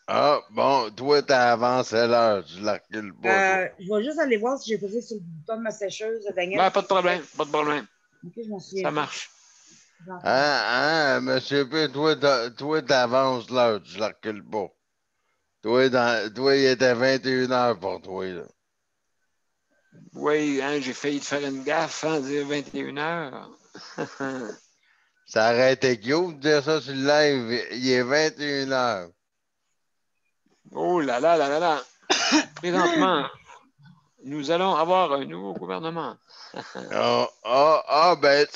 Ah, bon, toi, t'as avancé l'heure. Je la recule pas, toi. Je vais juste aller voir si j'ai posé sur le bouton de ma sécheuse, Daniel. Ben, pas de problème, pas de problème. Ok, je m'en souviens Ça pas. marche. Monsieur P, toi, t'avances l'heure. Je la recule pas. Toi, il était 21 heures pour toi, là. Oui, hein, j'ai failli te faire une gaffe sans dire 21 heures. Ça aurait été cute de dire ça sur le live. Il est 21 heures. Oh là là là là là. Présentement, nous allons avoir un nouveau gouvernement. Ben,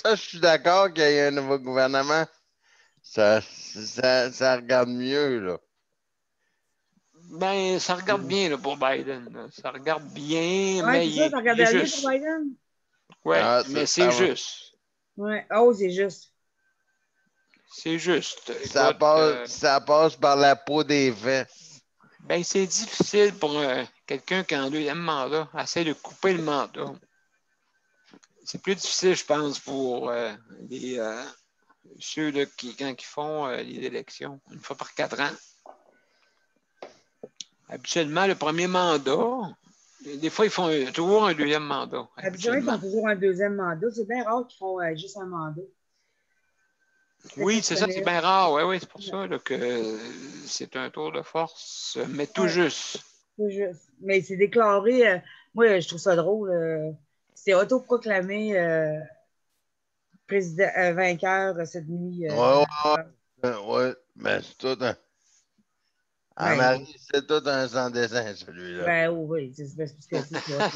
ça, je suis d'accord qu'il y ait un nouveau gouvernement. Ça regarde mieux, là. Ben, ça regarde bien là, pour Biden, là. Ça regarde bien, Ouais, mais c'est ça, ça il est regarde aller pour juste. Biden. Oui, Ah, mais ça c'est va. juste. Ouais. Oh, c'est juste. C'est juste. Ça Écoute, passe, ça passe par la peau des fesses. ben, c'est difficile pour quelqu'un qui a un deuxième mandat. Essaie de couper le mandat. C'est plus difficile, je pense, pour ceux là, quand ils font les élections, une fois par 4 ans. Habituellement, le premier mandat, des fois, ils font toujours un deuxième mandat, Habituellement, ils font habituellement. toujours un deuxième mandat. C'est bien rare qu'ils font juste un mandat. C'est Oui, c'est ça, c'est exceptionnel. bien rare. Oui, oui, c'est pour Ouais. ça là, que c'est un tour de force, mais tout Ouais, juste. c'est juste. Mais c'est déclaré. Moi, je trouve ça drôle. C'est autoproclamé président, vainqueur cette nuit. Ouais, ouais, mais c'est tout un. En Ben, Marie, c'est tout un sans dessin, celui-là. ben oui, c'est parce que c'est ça.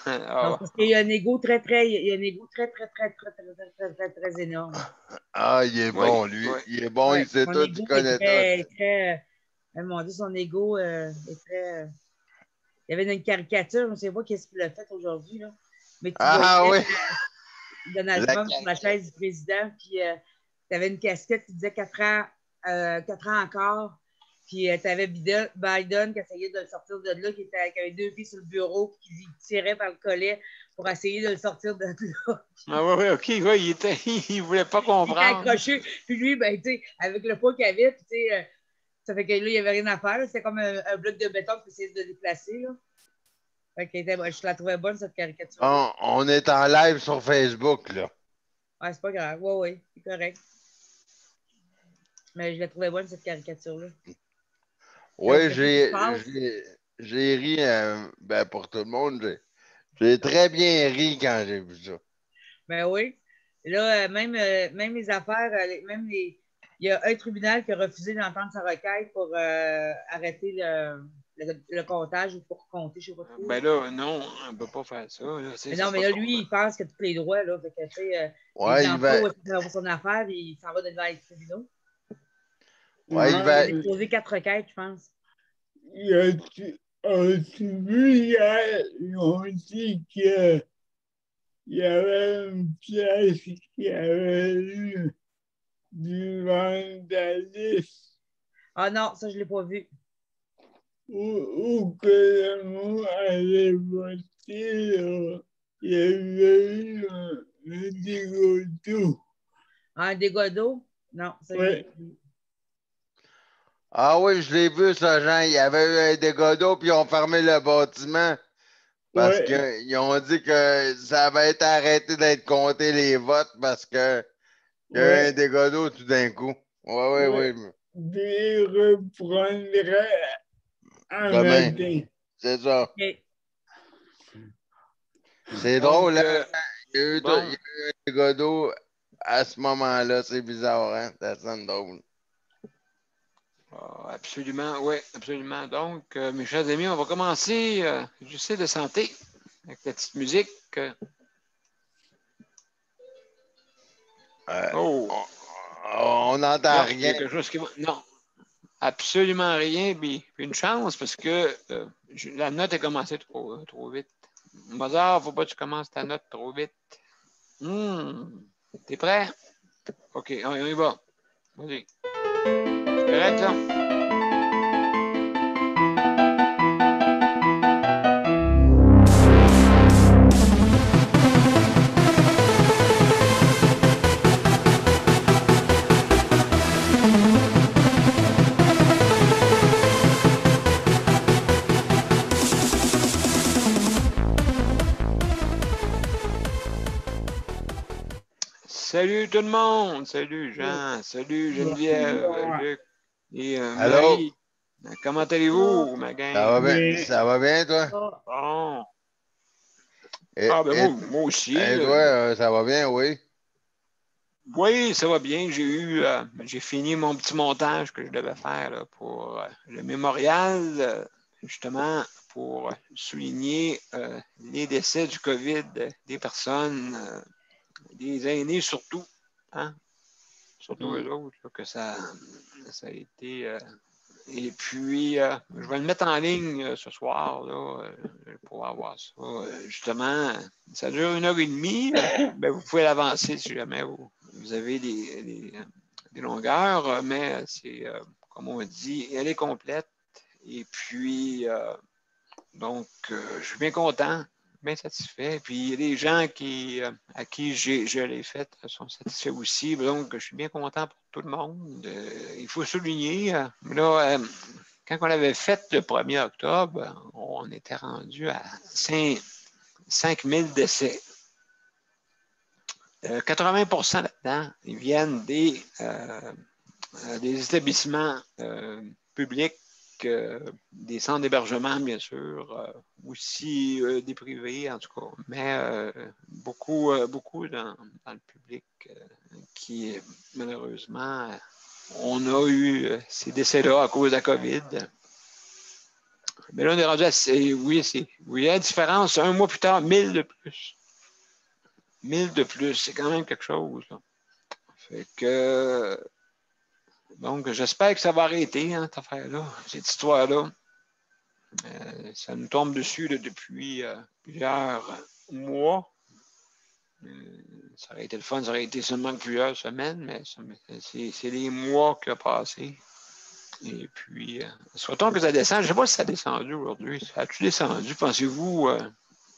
Ah, Non, parce qu'il y a un ego très, très, il y a un ego très, très, très, très, très, très, très, très, très énorme. Ah, il est oui, bon, lui. oui. Il est bon, il Ouais, sait son tout, il ego est connaît tout. très, très, mon Dieu, son ego est très. Il y avait une caricature, je ne sais pas qu'est-ce qu'il a fait aujourd'hui, là. Mais tu voyais Ah oui, Donald la Trump sur la caricature. chaise du président, puis tu avais une casquette qui disait 4 ans encore. Puis tu avais Biden qui essayait de le sortir de là, qui était avec deux pieds sur le bureau, puis qui tirait par le collet pour essayer de le sortir de là. Ah oui, oui, OK, oui, il voulait pas Il était comprendre. accroché. Puis lui, ben, tu sais, avec le poids qu'il avait, puis, ça fait que là, il n'y avait rien à faire. C'était comme un bloc de béton qu'il essayait de déplacer. Là. Fait que, je la trouvais bonne, cette caricature-là. On est en live sur Facebook, là. Ouais, c'est pas grave. Ouais, ouais, c'est correct. Mais je la trouvais bonne, cette caricature-là. Donc, Oui, qu'est-ce qui se passe? j'ai ri, ben, pour tout le monde. J'ai très bien ri quand j'ai vu ça. Ben oui. Là, même les affaires, il y a un tribunal qui a refusé d'entendre sa requête pour arrêter le comptage ou pour compter, je ne sais pas trop. Là. Ben là, non, on ne peut pas faire ça. Là, Mais ça non, mais sera là, trop. lui, il pense qu'il a tous les droits. Là, fait que, les Ouais, emplois où est-ce qu'il va son affaire, il s'en va devant les tribunaux. ouais, Il a déposé 4 requêtes, je pense. As-tu vu hier, ils ont dit qu'il y avait une pièce qui avait eu du vandalisme Ah non, ça, je ne l'ai pas vu. ou que le monde allait voter, là. Il y avait eu un dégât d'eau. Un dégât d'eau? Non, ça, je ne l'ai Ouais, pas vu. Ah oui, je l'ai vu, ça, Jean. Il y avait eu un dégât d'eau, puis ils ont fermé le bâtiment parce ouais, qu'ils ont dit que ça avait été arrêté d'être compté les votes parce que il y a eu un ouais, dégât d'eau tout d'un coup. Oui, ouais. oui, oui. Des reprendrait en Demain, matin. c'est ça. OK. C'est drôle, Donc, hein? Il y a bon, eu un dégât d'eau à ce moment-là. C'est bizarre, hein? Ça sonne drôle. absolument, oui, absolument. Donc, mes chers amis, on va commencer, je sais, de santé, avec la petite musique. Euh, Oh, on n'entend non, il y a rien. quelque chose qui va. Non, absolument rien. Puis une chance parce que la note est commencée trop vite. Mozart, faut pas que tu commences ta note trop vite. T'es prêt? OK, on y va. Vas-y. C'est correct, là? Salut tout le monde. Salut Jean. Salut Geneviève, Luc et Allô? Marie. Comment allez-vous, ma gang? Ça va bien, toi? Bon. Et, Ah, ben et- moi aussi. et toi, ça va bien, oui? Oui, ça va bien. J'ai fini mon petit montage que je devais faire là, pour le mémorial, justement, pour souligner les décès du COVID des personnes, des aînés surtout, hein? Surtout eux autres, là, que ça a été. Et puis, je vais le mettre en ligne ce soir, là, pour avoir ça. Justement, ça dure 1h30. Ben, vous pouvez l'avancer si jamais vous avez des longueurs, mais c'est, comme on dit, elle est complète. Et puis, donc, je suis bien content, bien satisfait. Puis, les gens à qui je l'ai fait sont satisfaits aussi. Donc, je suis bien content pour tout le monde. Il faut souligner, là, quand on l'avait fait le 1er octobre, on était rendu à 5 000 décès. 80% là-dedans, ils viennent des établissements publics, des centres d'hébergement, bien sûr, aussi des privés, en tout cas, mais beaucoup dans le public qui, malheureusement, on a eu ces décès-là à cause de la COVID. Mais là, on est rendu à. Oui, la différence, un mois plus tard, 1000 de plus. 1000 de plus, c'est quand même quelque chose. Là. Fait que. Donc, j'espère que ça va arrêter, hein, cette affaire-là, cette histoire-là. Ça nous tombe dessus là, depuis plusieurs mois. Ça aurait été le fun, ça aurait été seulement plusieurs semaines, mais c'est les mois qui ont passé. Et puis, souhaitons que ça descende. Je ne sais pas si ça a descendu aujourd'hui. Ça a-tu descendu, pensez-vous?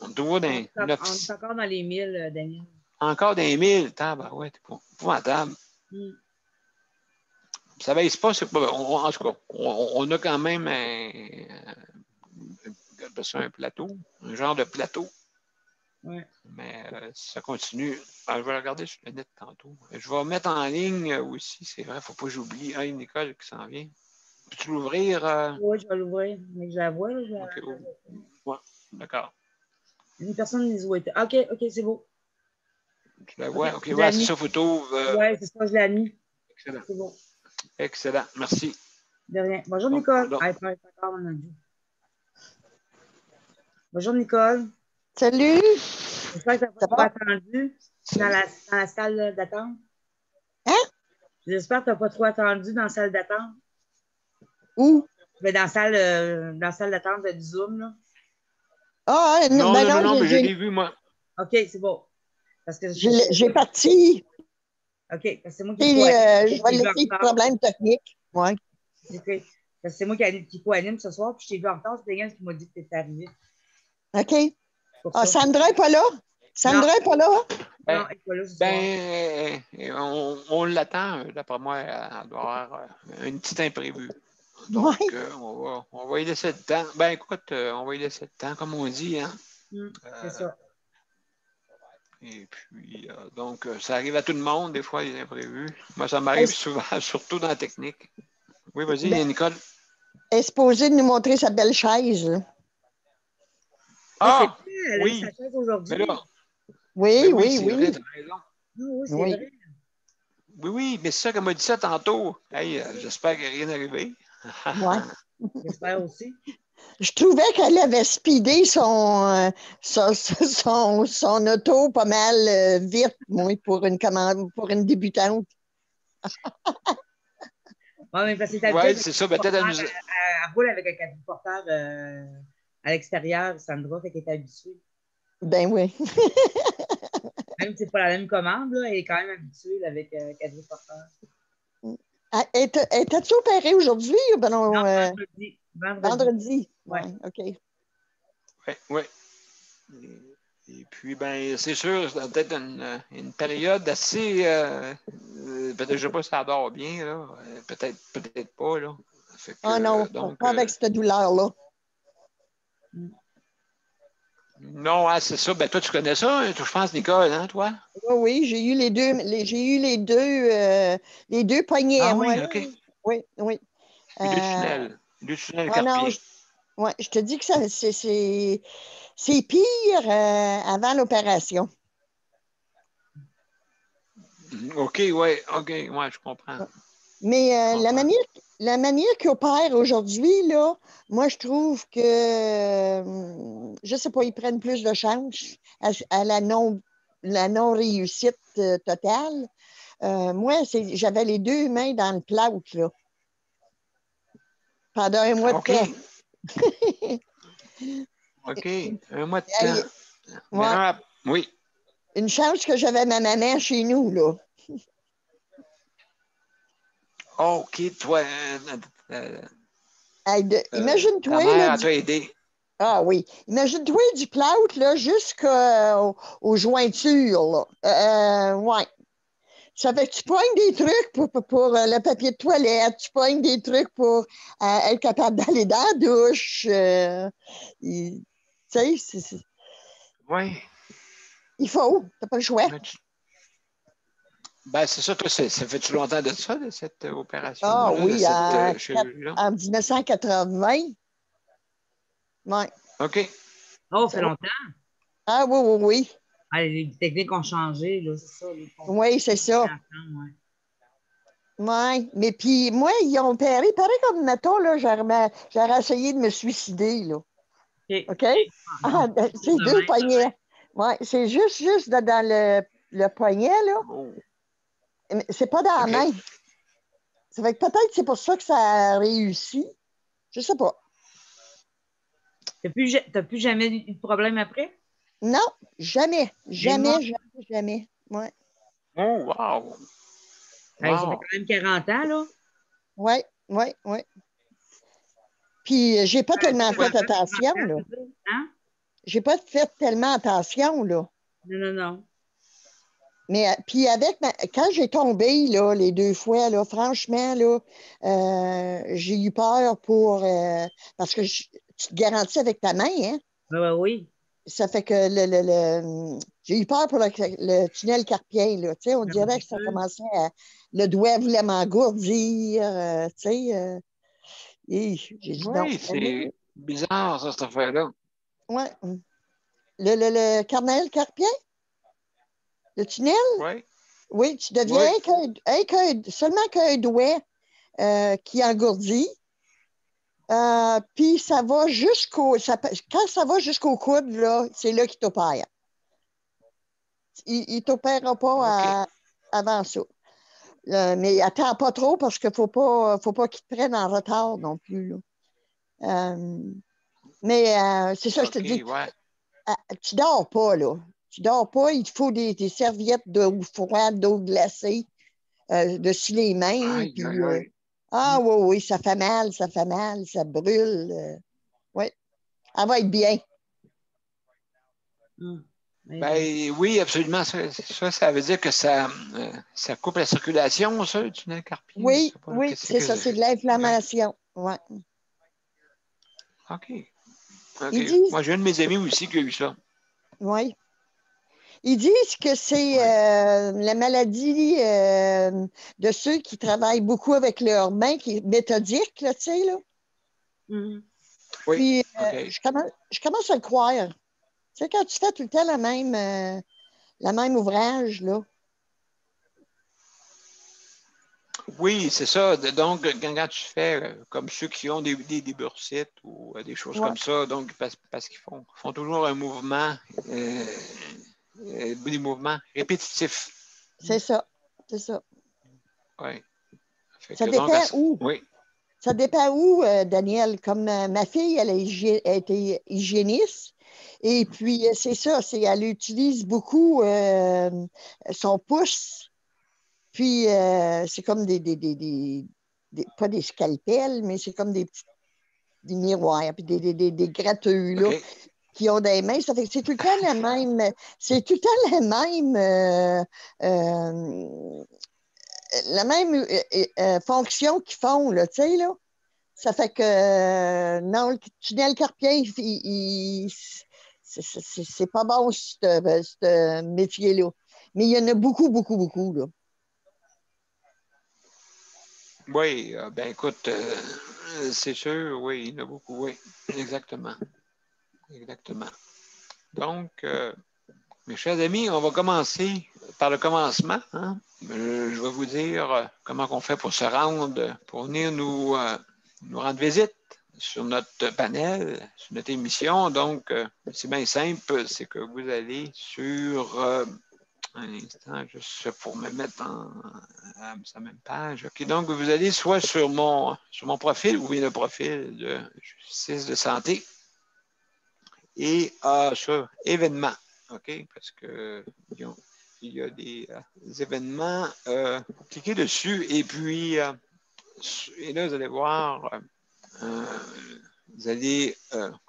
On doit dans les On est encore dans les 1000, Daniel. Encore dans les 1000? Ouais, c'est épouvantable. Ça ne baisse pas, c'est pas. En tout cas, on a quand même un plateau, un genre de plateau. Ouais. Mais si ça continue, je vais regarder sur le net tantôt. Je vais mettre en ligne aussi, c'est vrai, il ne faut pas que j'oublie. Ah, une Nicole qui s'en vient. Peux-tu l'ouvrir? Oui, je vais l'ouvrir. Mais je la vois, là. OK, ouais, d'accord. Une personne les voit. OK, c'est beau. Tu la vois? OK, ouais, c'est ça, photo. Oui, c'est ça, je l'ai mis. Excellent. C'est bon. Excellent, merci. De rien. Bonjour, Nicole. Encore, on a dit. Bonjour, Nicole. Salut. J'espère que tu n'as pas trop attendu dans la salle d'attente. Hein? J'espère que tu n'as pas trop attendu dans la salle d'attente. Où? Mais dans la salle d'attente du Zoom, là. Ah, non, mais je l'ai vu, moi. OK, c'est bon. Parce que j'ai parti. OK, parce que c'est moi qui je vais laisser le problème technique. Oui. Parce que c'est moi qui co-anime ce soir, puis je t'ai vu en retard, c'est Daniel qui m'a dit que tu étais arrivé. OK. Ah, Sandra n'est pas là? Sandra n'est pas là? Non, elle n'est pas là ce soir. On l'attend. D'après moi, elle doit avoir un petit imprévu. Donc, on va y laisser le temps. Ben, écoute, on va y laisser le temps, comme on dit. Hein? C'est ça. Et puis, donc, ça arrive à tout le monde, des fois, les imprévus. Moi, ça m'arrive souvent, surtout dans la technique. Oui, vas-y, Nicole. Elle est supposée nous montrer sa belle chaise. Là. Ah! Elle a eu sa chaise aujourd'hui. Oui. Oui, c'est vrai, t'as raison. Oui, c'est vrai. Oui, mais c'est ça qu'elle m'a dit ça tantôt. Hey, j'espère qu'il n'y a rien arrivé. Oui. J'espère aussi. Je trouvais qu'elle avait speedé son auto pas mal vite, moi, pour une débutante. Oui, mais parce que c'est ça. Peut-être elle roule avec un quadriporteur à l'extérieur, Sandra, fait qu'elle est habituée. Ben oui. Même si c'est pas la même commande, là, elle est quand même habituée avec quadriporteur. Étais-tu opérée aujourd'hui ou ben non? Vendredi. Vendredi. Oui, OK. Oui. Et puis, ben, c'est sûr, c'est peut-être une période assez. Peut-être, je ne sais pas si ça dort bien, là. Peut-être pas, là. Non, donc, pas avec cette douleur-là. Non, ah, c'est ça. Ben, toi, tu connais ça, hein, je pense, Nicole, hein, toi? Oui, oui, j'ai eu les deux poignées Ah à moi, oui, là. OK. Oui, oui. Les deux Euh, tunnels. Les deux tunnels ah non, carpiens. ouais, je te dis que c'est pire avant l'opération. OK, ouais, OK, ouais, je comprends. Mais Je comprends. la manière qu'ils opèrent aujourd'hui, là, moi, je trouve que, je sais pas, ils prennent plus de chance à la non-réussite totale. Moi, j'avais les deux mains dans le plâtre, là, pendant un mois de OK, temps. OK. Un mois de Hey, temps. Mais ouais, oui. une chance que j'avais ma maman chez nous, là. OK, toi, Hey, ta imagine-toi, là, mère t'a aidé. ah oui, imagine-toi du plâtre, là, jusqu'aux jointures, là. Ouais. Ça fait que tu pognes des trucs pour le papier de toilette, tu pognes des trucs pour être capable d'aller dans la douche. Tu sais, Oui. il faut, t'as pas le choix. Ben, c'est ça, toi, ça fait-tu longtemps de ça, de cette Ah opération-là, de oui, cette chirurgie-là? en 1980. Ouais. OK. Oh, ça fait longtemps. Ah oui, oui, oui. Ah, les techniques ont changé, là, c'est ça. Oui, c'est ça. Ouais. Oui, mais puis moi, ils ont opéré, pareil comme, mettons, là, j'aurais essayé de me suicider, là. OK. OK? Ah, Ah, bon. c'est De deux même. poignets. Oui, c'est juste dans le poignet, là. Oh, Mais c'est pas dans la OK. main. Ça fait que peut-être c'est pour ça que ça a réussi. Je sais pas. T'as plus jamais eu de problème après? Non, jamais. Et moi, Jamais, jamais, jamais. Ouais. Oh, wow. hey, ça fait Wow. quand même 40 ans, là. Oui, oui, oui. Puis, j'ai pas Ça tellement fait 40 fait ans, 30 attention, ans, là. c'est ça? Hein? J'ai pas fait tellement attention, là. Non, non, non. Mais puis quand j'ai tombé là, les deux fois, là, franchement, là, j'ai eu peur parce que tu te garantis avec ta main, hein? Oui, oui, oui. Ça fait que j'ai eu peur pour le tunnel carpien, là. Tu sais, on Ben, dirait c'est que ça sûr. commençait le doigt voulait m'engourdir, tu sais. Et j'ai dit non. Oui, c'est bizarre, ça, cette affaire-là. Ouais. Le carnel carpien, le tunnel, Oui, oui, tu deviens oui. seulement qu'un doigt qui engourdit. Puis ça va quand ça va jusqu'au coude, là, c'est là qu'il t'opère. Il ne t'opérera OK. pas avant ça. Mais attends pas trop parce qu'il faut pas qu'il te prenne en retard non plus, là. Mais c'est ça, je te OK, dis, ouais. tu dors pas, là. Tu dors pas, il te faut des serviettes d'eau froide, d'eau glacée, dessus les mains. Aïe, Puis, aïe, aïe. ah oui, oui, ça fait mal, ça brûle. Oui, elle va être bien. Hum. Eh ben, Ben oui, absolument. Ça veut dire que ça coupe la circulation, ça, le tunnel carpien. Je Oui, sais pas. oui, Qu'est-ce c'est que ça, c'est de c'est? Ouais. l'inflammation. Ouais. OK. OK. Ils disent, Moi, j'ai un de mes amis aussi qui a eu ça. oui. Ils disent que c'est Ouais. la maladie de ceux qui travaillent beaucoup avec leurs mains, qui est méthodique, là, tu sais, là. hum. Oui. Puis, OK. je commence à le croire. Tu sais, quand tu fais tout le temps la même ouvrage, là. Oui, c'est ça. Donc, quand tu fais comme ceux qui ont des bursites ou des choses Ouais, comme ça, donc parce qu'ils font toujours un mouvement, des mouvements répétitifs. c'est ça, c'est ça. Oui. Fait Ça que donc, dépend où. oui. Ça dépend où, Daniel. Comme ma fille, elle a été hygiéniste. Et puis, c'est ça, elle utilise beaucoup son pouce. Puis, c'est comme pas des scalpels, mais c'est comme des miroirs, puis des gratteux, là, OK. qui ont des mains. Ça fait que c'est tout le temps c'est tout le temps euh, la même fonction qu'ils font, là, tu sais, là. Ça fait que, non, le tunnel carpien, C'est pas bon, ce métier-là. Mais il y en a beaucoup, beaucoup, beaucoup, là. Oui, ben écoute, c'est sûr, oui, il y en a beaucoup, oui, exactement. Exactement. Donc, mes chers amis, on va commencer par le commencement. Hein? Je vais vous dire comment on fait pour se rendre, pour venir nous rendre visite sur notre panel, sur notre émission. Donc, c'est bien simple, c'est que vous allez sur un instant, juste pour me mettre à sa même page. OK, donc vous allez soit sur mon profil ou bien le profil de Justice de santé et sur événements. OK, parce que il y a des événements. Cliquez dessus et puis et là, vous allez voir, vous allez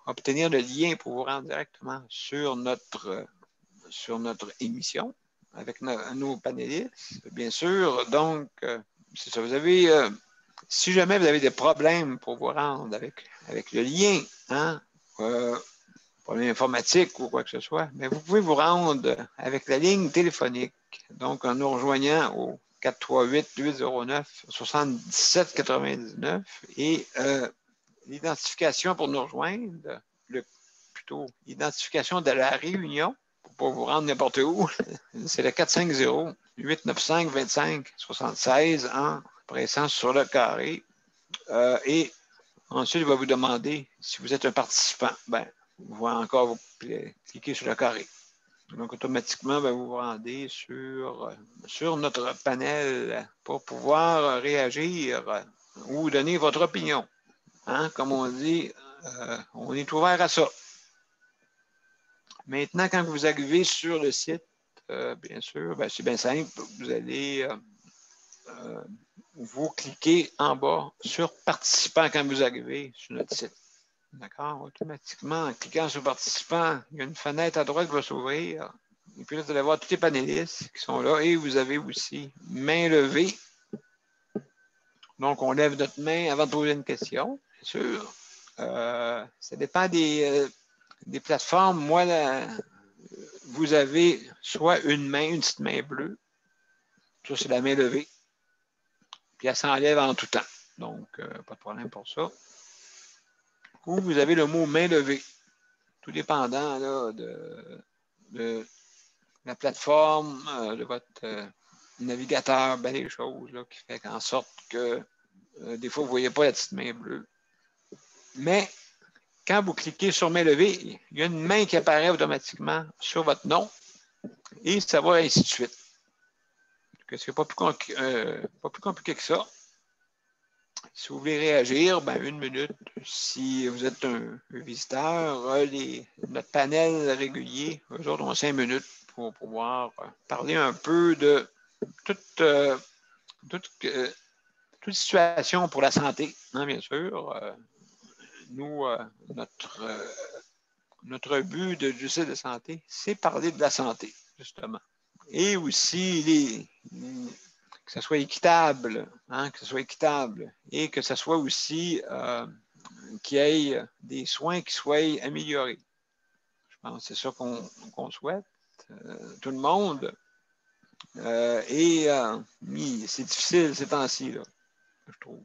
obtenir le lien pour vous rendre directement sur notre émission avec nos panélistes, bien sûr. Donc, c'est ça. Vous avez, si jamais vous avez des problèmes pour vous rendre avec le lien, hein, problème informatique ou quoi que ce soit, mais vous pouvez vous rendre avec la ligne téléphonique. Donc, en nous rejoignant au 438-809-7799 et l'identification pour nous rejoindre, plutôt l'identification de la réunion pour ne pas vous rendre n'importe où, c'est le 450-895-2576 en pressant sur le carré. Et ensuite, il va vous demander si vous êtes un participant. Ben, vous va encore vous cliquer sur le carré. Donc, automatiquement, ben, vous vous rendez sur notre panel pour pouvoir réagir ou donner votre opinion. Hein? Comme on dit, on est ouvert à ça. Maintenant, quand vous arrivez sur le site, bien sûr, ben, c'est bien simple. Vous allez vous cliquez en bas sur participant quand vous arrivez sur notre site. D'accord? Automatiquement, en cliquant sur participant, il y a une fenêtre à droite qui va s'ouvrir. Et puis là, vous allez voir tous les panélistes qui sont là. Et vous avez aussi main levée. Donc, on lève notre main avant de poser une question, bien sûr. Ça dépend des plateformes. Moi, vous avez soit une petite main bleue. Ça, c'est la main levée. Puis elle s'enlève en tout temps. Donc, pas de problème pour ça. Ou vous avez le mot main levée. Tout dépendant là, de la plateforme, de votre navigateur, ben les choses là, qui fait en sorte que des fois, vous ne voyez pas la petite main bleue. Mais quand vous cliquez sur main levée, il y a une main qui apparaît automatiquement sur votre nom et ça va ainsi de suite. Ce n'est pas plus compliqué que ça. Si vous voulez réagir, ben 1 minute. Si vous êtes un visiteur, notre panel régulier, eux autres ont 5 minutes pour pouvoir parler un peu de toute situation pour la santé, hein, bien sûr. Nous, notre but de Justice de santé, c'est parler de la santé, justement. Et aussi que ça soit équitable, hein, que ce soit équitable et que ce soit aussi qu'il y ait des soins qui soient améliorés. Je pense que c'est ça qu'on souhaite, tout le monde. Et c'est difficile ces temps-ci, là, je trouve.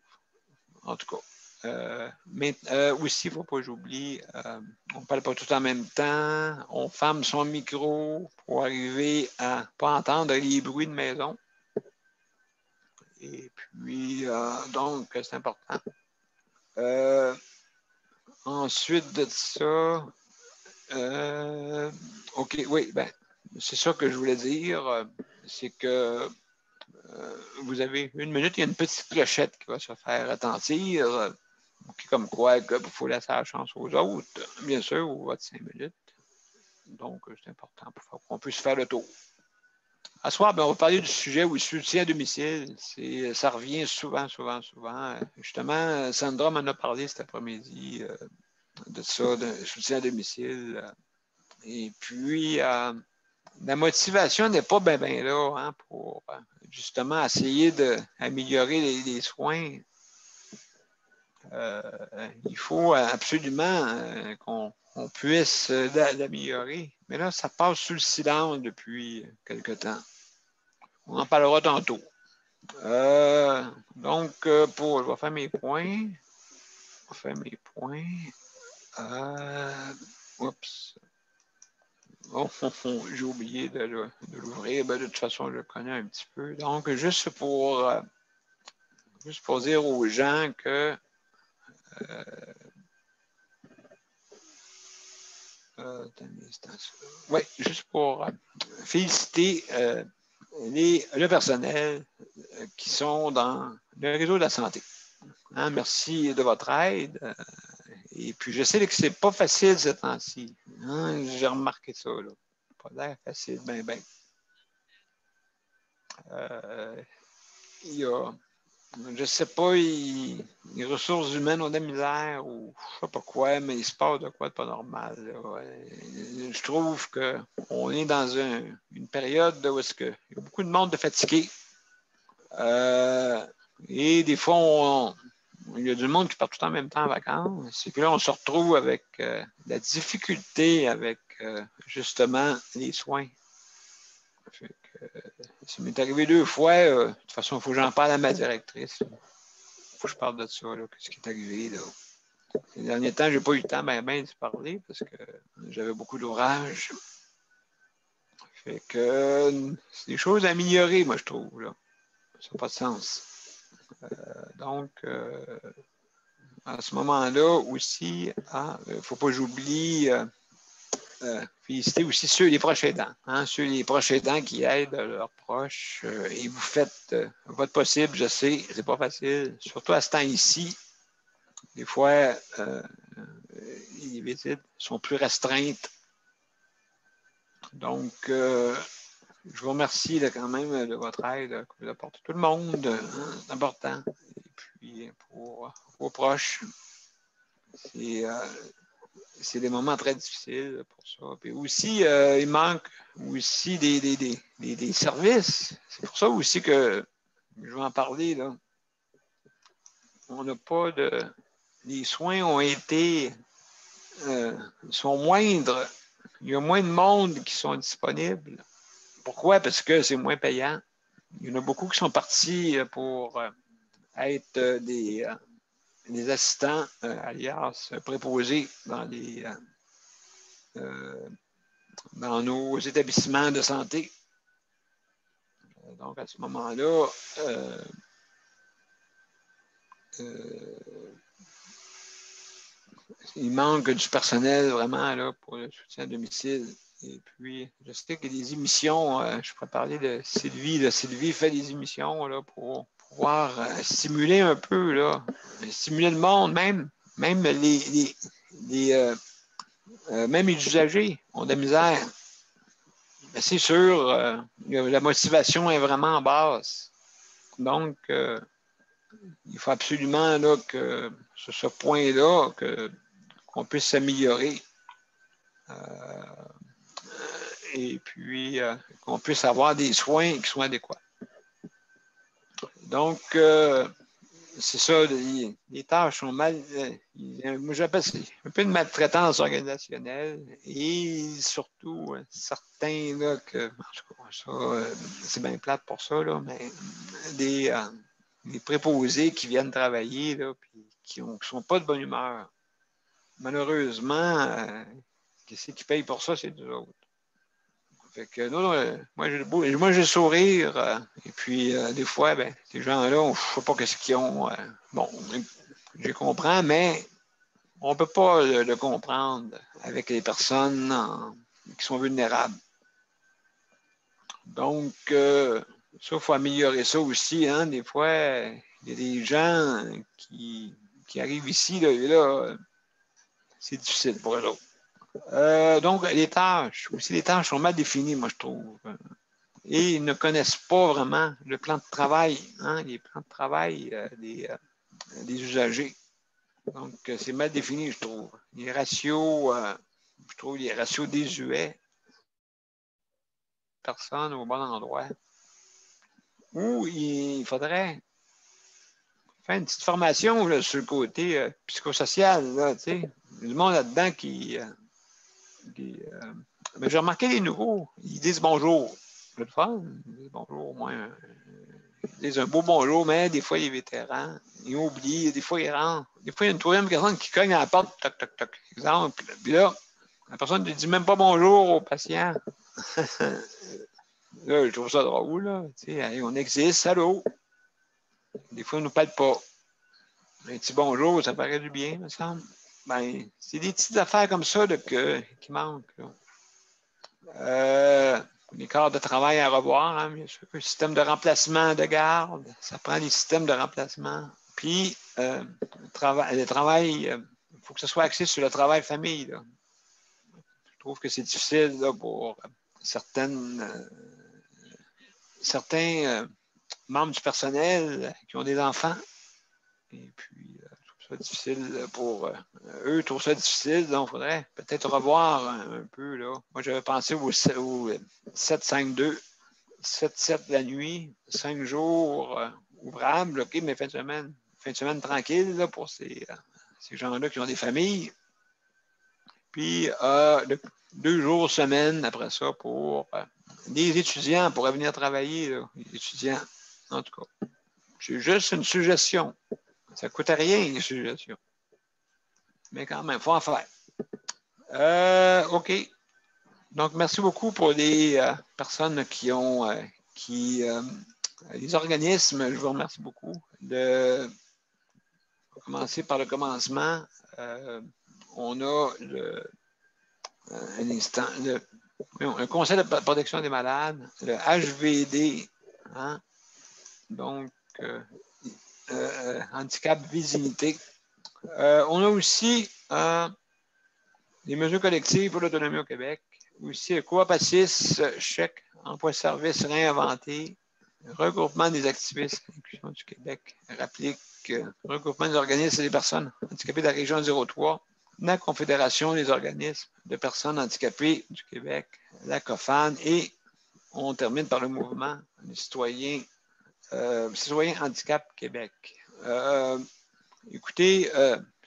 En tout cas. Mais aussi, il ne faut pas que j'oublie, on ne parle pas tout en même temps, on ferme son micro pour arriver à ne pas entendre les bruits de maison. Et puis, donc, c'est important. Ensuite de ça, OK, oui, ben, c'est ça que je voulais dire, c'est que vous avez 1 minute, il y a une petite clochette qui va se faire retentir, comme quoi il faut laisser la chance aux autres, bien sûr, ou votre 5 minutes. Donc, c'est important pour qu'on puisse faire le tour. À ce soir, ben, on va parler du sujet où le soutien à domicile. Ça revient souvent. Justement, Sandra m'en a parlé cet après-midi de ça, de soutien à domicile. Et puis, la motivation n'est pas bien là hein, pour justement essayer d'améliorer les soins. Il faut absolument qu'on qu'on puisse l'améliorer. Mais là, ça passe sous le silence depuis quelque temps. On en parlera tantôt. Donc, je vais faire mes points. Oups. Oh, j'ai oublié de l'ouvrir. Ben, de toute façon, je le connais un petit peu. Donc, juste pour dire aux gens que oui, juste pour féliciter le personnel qui sont dans le réseau de la santé. Hein, merci de votre aide. Et puis, je sais que c'est pas facile ce temps-ci. Hein, j'ai remarqué ça. Là. Pas l'air facile, ben. Il y a, je sais pas, les ressources humaines ont de la misère ou je sais pas quoi, mais il se passe de quoi de pas normal. Là. Je trouve qu'on est dans une période où il y a beaucoup de monde de fatigué. Et des fois, il y a du monde qui part tout en même temps en vacances. Et puis là, on se retrouve avec la difficulté avec justement les soins. Fait que, ça m'est arrivé 2 fois. De toute façon, il faut que j'en parle à ma directrice. Il faut que je parle de ça, ce qui est arrivé. Là. Ces derniers temps, je n'ai pas eu le temps de parler parce que j'avais beaucoup d'ouvrages. Fait que c'est des choses à améliorer, moi, je trouve. Là. Ça n'a pas de sens. Donc, à ce moment-là aussi, il ne faut pas que j'oublie féliciter aussi les proches aidants. Hein, les proches aidants qui aident leurs proches. Et vous faites votre possible, je sais, c'est pas facile. Surtout à ce temps-ci. Des fois, les visites sont plus restreintes. Donc, je vous remercie quand même de votre aide que vous apportez tout le monde. Hein, c'est important. Et puis, pour vos proches, c'est des moments très difficiles pour ça. Puis aussi, il manque aussi des services. C'est pour ça aussi que je vais en parler. Là. On n'a pas de... Les soins ont été... sont moindres. Il y a moins de monde qui sont disponibles. Pourquoi? Parce que c'est moins payant. Il y en a beaucoup qui sont partis pour être des assistants, alias préposés dans nos établissements de santé. Donc, à ce moment-là, il manque du personnel vraiment là, pour le soutien à domicile. Et puis, je sais qu'il y a des émissions, je pourrais parler de Sylvie. Là. Sylvie fait des émissions là, pour pouvoir stimuler un peu, là, stimuler le monde, même même les usagers ont de la misère. Mais c'est sûr, la motivation est vraiment basse. Donc, il faut absolument là, que sur ce point-là, qu'on puisse s'améliorer. Et puis qu'on puisse avoir des soins qui soient adéquats. Donc, c'est ça, les tâches sont mal... moi, j'appelle ça un peu de maltraitance organisationnelle et surtout certains, là, que, en tout cas, c'est bien plate pour ça, là, mais des préposés qui viennent travailler, là, puis qui ne sont pas de bonne humeur. Malheureusement, qui paye pour ça, c'est nous autres. Fait que non, moi j'ai le sourire. Et puis, des fois, ben, ces gens-là, je ne sais pas ce qu'ils ont. Bon, je comprends, mais on ne peut pas le comprendre avec les personnes qui sont vulnérables. Donc, ça, il faut améliorer ça aussi. Hein. Des fois, il y a des gens qui arrivent ici, là, c'est difficile pour eux autres. Donc, les tâches sont mal définies, moi, je trouve. Et ils ne connaissent pas vraiment le plan de travail, hein, les plans de travail des usagers. Donc, c'est mal défini, je trouve. Les ratios, je trouve les ratios désuets. Personne au bon endroit. Ou il faudrait faire une petite formation là, sur le côté psychosocial. Là, il y a du monde là-dedans qui Mais j'ai remarqué les nouveaux, ils disent bonjour. C'est le fun, ils disent bonjour au moins. Ils disent un beau bonjour, mais des fois, les vétérans, ils oublient, des fois, ils rentrent. Des fois, il y a une troisième personne qui cogne à la porte, toc, toc, toc, exemple. Puis là, la personne ne dit même pas bonjour au patient. Là, je trouve ça drôle, là. Tu sais, on existe, allô. Des fois, on ne nous parle pas. Un petit bonjour, ça paraît du bien, me semble. Ben, c'est des petites affaires comme ça là, qui manquent. Les corps de travail à revoir, hein, bien sûr. Le système de remplacement de garde, ça prend des systèmes de remplacement. Puis, le travail, il faut que ce soit axé sur le travail-famille. Je trouve que c'est difficile là, pour certains membres du personnel qui ont des enfants. Et puis, je trouve ça difficile pour eux, je trouve ça difficile. Donc, il faudrait peut-être revoir un peu. Là. Moi, j'avais pensé au 7-5-2, 7-7 la nuit, 5 jours ouvrables, OK, mais fin de semaine tranquille là, pour ces gens-là qui ont des familles. Puis, 2 jours semaine après ça pour les étudiants pour venir travailler, là, les étudiants, en tout cas. C'est juste une suggestion. Ça ne coûte rien, une suggestion. Mais quand même, il faut en faire. OK. Donc, merci beaucoup pour les personnes qui ont, les organismes, je vous remercie beaucoup. On va commencer par le commencement. On a un instant, le Conseil de protection des malades, le HVD, hein? Donc, handicap, visibilité. On a aussi les mesures collectives pour l'autonomie au Québec. Aussi, Coop Assis, chèque, emploi-service réinventé, regroupement des activistes, inclusion du Québec, rapplique, regroupement des organismes et des personnes handicapées de la région 03, la Confédération des organismes de personnes handicapées du Québec, la COFAN, et on termine par le mouvement des citoyens Handicap Québec. Écoutez,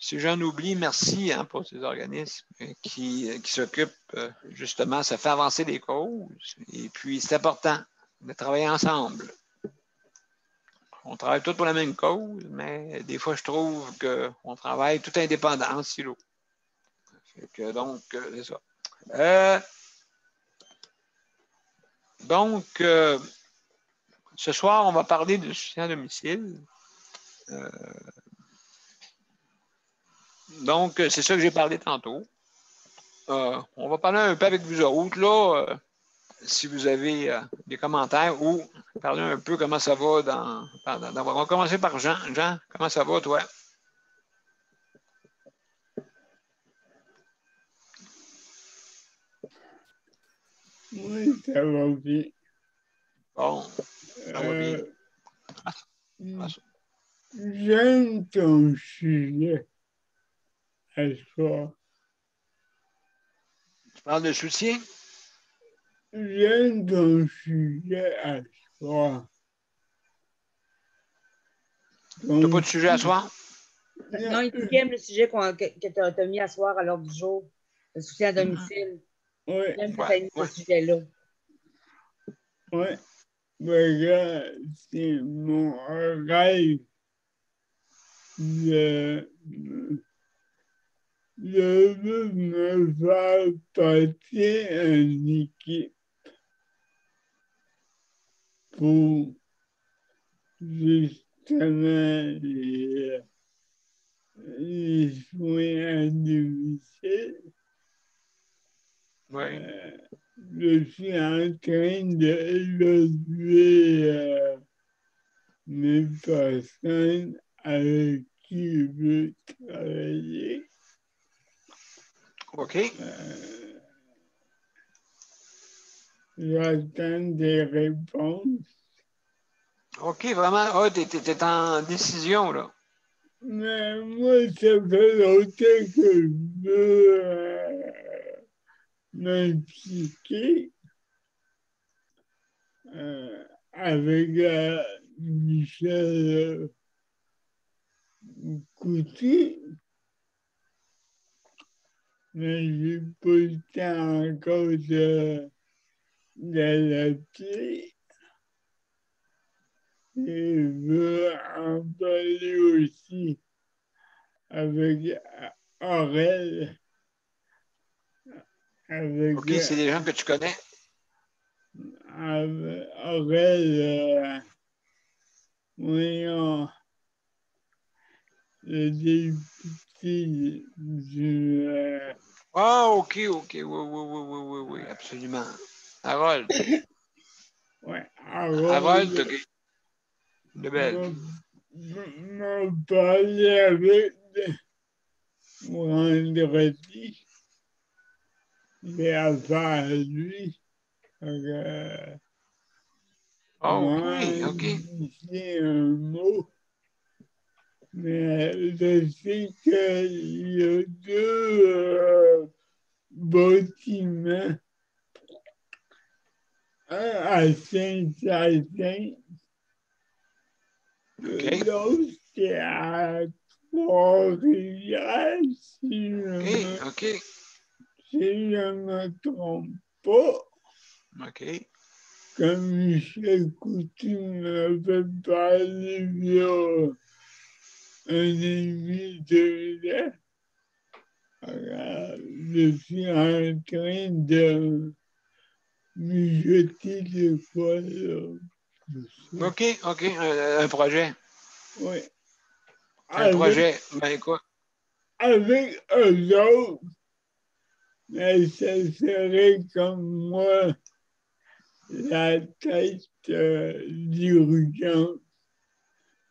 si j'en oublie, merci hein, pour ces organismes qui s'occupent justement, ça fait avancer les causes. Et puis, c'est important de travailler ensemble. On travaille tous pour la même cause, mais des fois, je trouve qu'on travaille tout indépendant, en silo. Donc, c'est ça. Donc, ce soir, on va parler de soutien à domicile. Donc, c'est ça que j'ai parlé tantôt. On va parler un peu avec vous autres, là, si vous avez des commentaires ou parler un peu comment ça va on va commencer par Jean. Jean, comment ça va, toi? Oui, ça va bien. Bon, ça va bien. J'aime ton sujet à soi. Tu parles de soutien? J'aime ton sujet à soi. Tu n'as pas de sujet à soir? Non, il aime le sujet que tu as mis à soir à l'ordre du jour, le soutien à domicile. Oui. J'aime que tu aies mis ce sujet-là. Oui. Là, c'est mon rêve je veux me faire partie d'une équipe pour justement les soins à domicile. Oui. Je suis en train d'évaluer les personnes avec qui je veux travailler. OK. J'attends des réponses. OK, vraiment. Ah, tu es en décision, là. Mais moi, ça fait longtemps que je veux m'impliquer avec Michel Coutu. mais j'ai pas le temps encore de l'appeler. Et je veux en parler aussi avec Aurel. Avec OK, c'est des gens que tu connais? Aurel, voyons, le député du. Ah, OK. Oui, absolument. Harold. Ouais, Harold, Harold OK. De belle. m'a parlé avec vendredi. J'ai affaire à lui. Moi, OK. c'est un mot, mais je sais qu'il y a deux bâtiments, un à Saint-Hyacinthe, OK. l'autre c'est à Trois-Rivières, OK. si je me trompe pas. OK. Comme Michel Coutu m'avait parlé il y a un an et demi, 2 ans. Je suis en train de mijoter de quoi là. OK. Un projet. Oui. Un projet. Ben, quoi? Avec eux autres, mais ça serait comme moi la tête dirigeante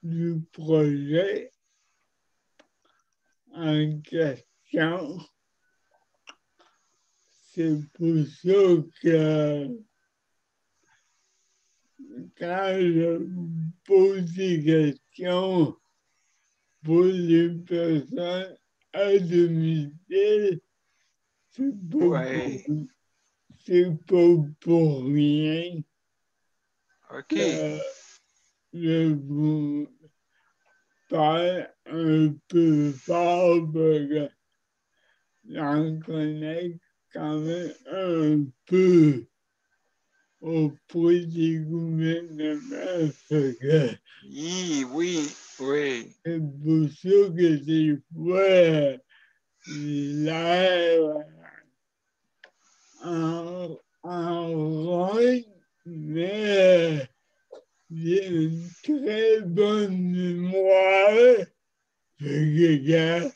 du projet en question. C'est pour ça que quand je pose des questions pour les personnes à domicile, c'est Ouais. pour rien. OK. Je vous parle un peu fort, parce que j'en connais quand même un peu auprès des gouvernements. Oui. C'est pour ça que des fois, l'air en rogne, mais j'ai une très bonne mémoire. Fait que, gars,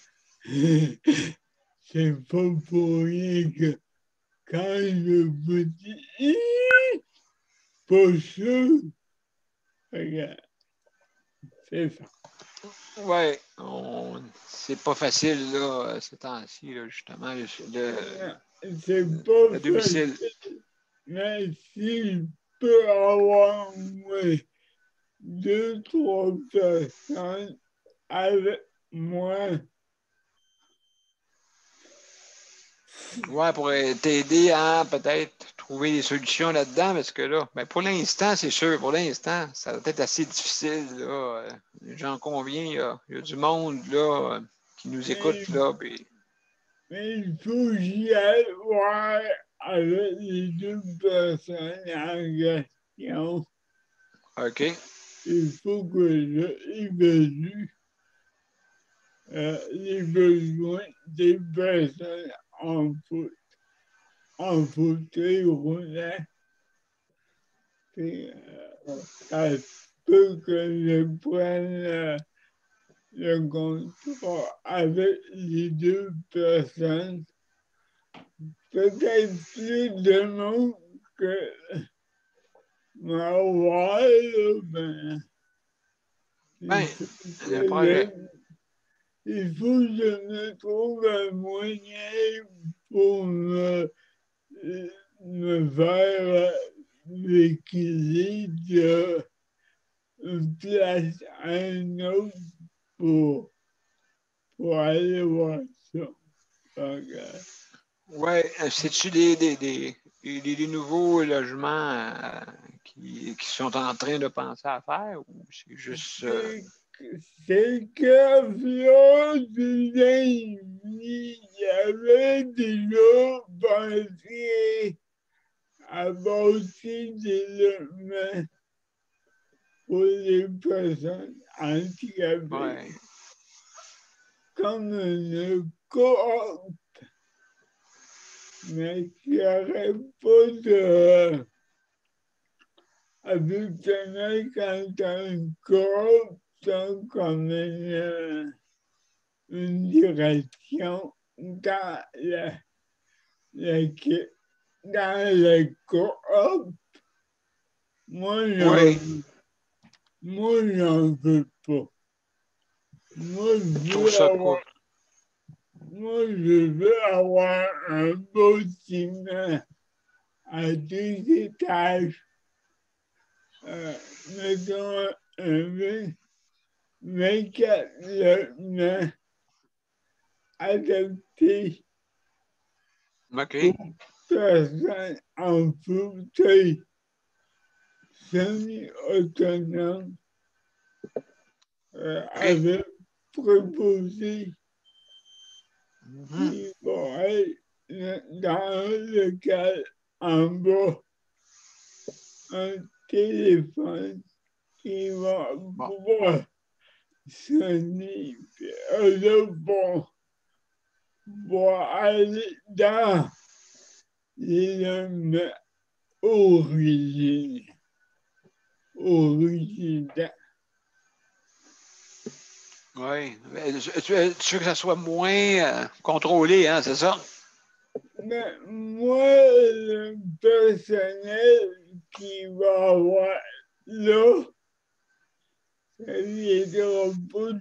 c'est pas pour rien que quand je vous dis pas sûr, fait que, c'est ça. Ouais. C'est pas facile, là, ces temps-ci, là, justement, C'est pas le domicile. facile, mais s'il peut avoir moins 2, 3 personnes avec moi. Ouais, pour t'aider à peut-être trouver des solutions là-dedans, parce que là, ben pour l'instant, c'est sûr, pour l'instant, ça va être assez difficile, là. J'en conviens, il y a du monde, là, qui nous écoute, là, puis... Mais il faut que j'y aille voir avec les 2 personnes en question. OK. Il faut que j'évalue les besoins des personnes en fauteuil roulant. Puis, ça peut que je prenne le contrôle avec les 2 personnes. Peut-être plus de monde que ouais, ben, Ben, le projet. il faut que je me trouve un moyen pour me faire l'équilibre d'une place à une autre pour aller voir ça. Donc, Ouais, c'est-tu des nouveaux logements qui sont en train de penser à faire ou c'est juste... c'est c'est que Flore il y avait déjà pensé à bâtir des logements pour les personnes handicapées, Ouais. comme une coop, mais qui n'aurait pas de... Habituellement, quand tu as une coop, tu as comme une direction dans la, dans la coop. Moi, Oui. j'en veux pas. Moi, Je trouve ça cool. je veux avoir un bâtiment à 2 étages, mettons un 24 logements adaptés OK. aux personnes en fauteuil semi-autonome avec proposé Mhm. qui vont être dans un local en bas, un téléphone qui va pouvoir sonner, puis eux vont aller dans les logements originaux. Oui. Tu veux que ça soit moins contrôlé, hein, c'est ça? Mais moi, le personnel qui va avoir là, ça viendra pas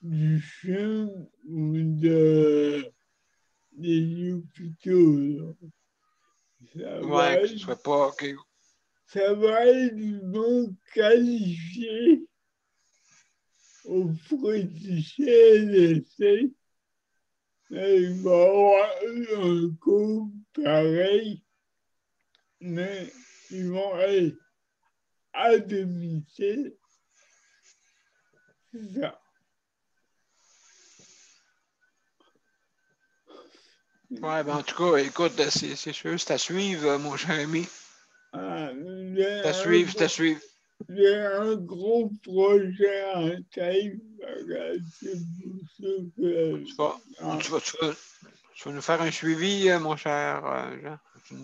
du film ou des hôpitaux, là. Ça Oui, va que ce être, soit pas. OK. ça va être du monde qualifié auprès du CLSC. Mais il va y avoir un cours pareil, mais ils vont être à domicile. C'est ça. Oui, ben en tout cas, écoute, c'est sûr, c'est à suivre, mon cher ami. Ah, C'est à suivre, c'est à suivre. j'ai un gros projet en tête. C'est pour ça que... Tu vas, Ah, tu vas nous faire un suivi, mon cher Jean.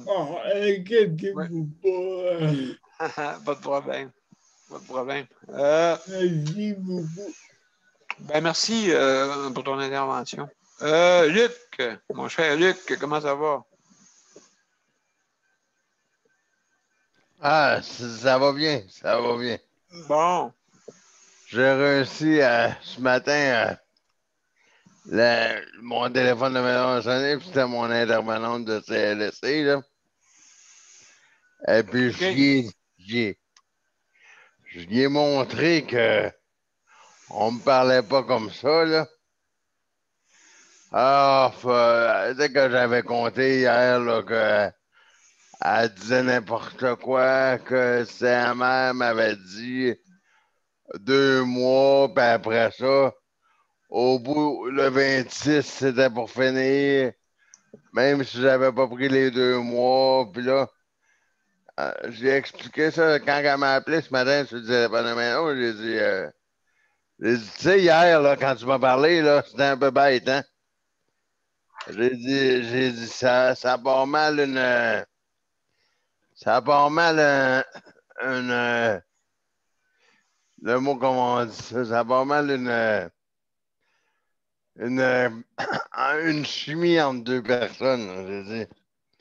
oh, Ouais. inquiétez-vous pas. Pas de problème. Pas de problème. Merci beaucoup. Ben merci pour ton intervention. Luc, mon cher Luc, comment ça va? Ah, ça va bien, ça va bien. Bon. J'ai réussi ce matin, mon téléphone de maison a sonné, puis c'était mon intervenante de CLSC, là. Et puis, OK. je lui ai montré que on me parlait pas comme ça, là. Ah, dès que j'avais compté hier, là, elle disait n'importe quoi, que sa mère m'avait dit 2 mois, puis après ça, au bout, le 26, c'était pour finir, même si j'avais pas pris les 2 mois, puis là, j'ai expliqué ça quand elle m'a appelé ce matin sur le téléphone de maison, j'ai dit, tu sais, hier, là, quand tu m'as parlé, là, c'était un peu bête, hein? J'ai dit, ça part mal ça part mal le mot, comment on dit ça, ça part mal une, une chimie entre deux personnes, là, j'ai dit.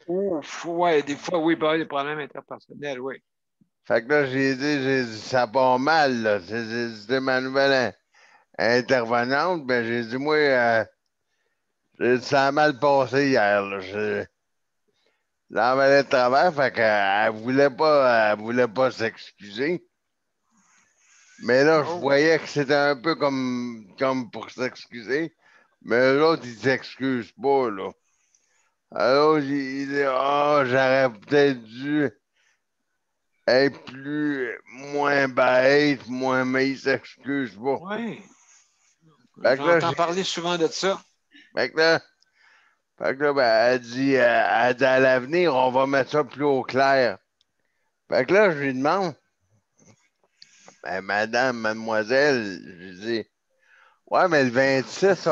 Ouf, ouais, des fois, oui, ben, des problèmes interpersonnels, oui. Fait que là, j'ai dit, ça part mal, là. C'était ma nouvelle intervenante, ben j'ai dit, moi, ça a mal passé hier, là. L'emballait de travers, fait elle voulait pas s'excuser. Mais là, je Oh, voyais que c'était un peu comme pour s'excuser. Mais l'autre, il s'excuse pas, là. Alors, il dit, j'aurais peut-être dû être moins bête, moins, mais il s'excuse pas. Oui. Fait que là, J'entends parler souvent de ça. fait que là, ben, elle dit à l'avenir, on va mettre ça plus au clair. Fait que là, je lui demande, ben, madame, mademoiselle, je lui dis, ouais, mais le 26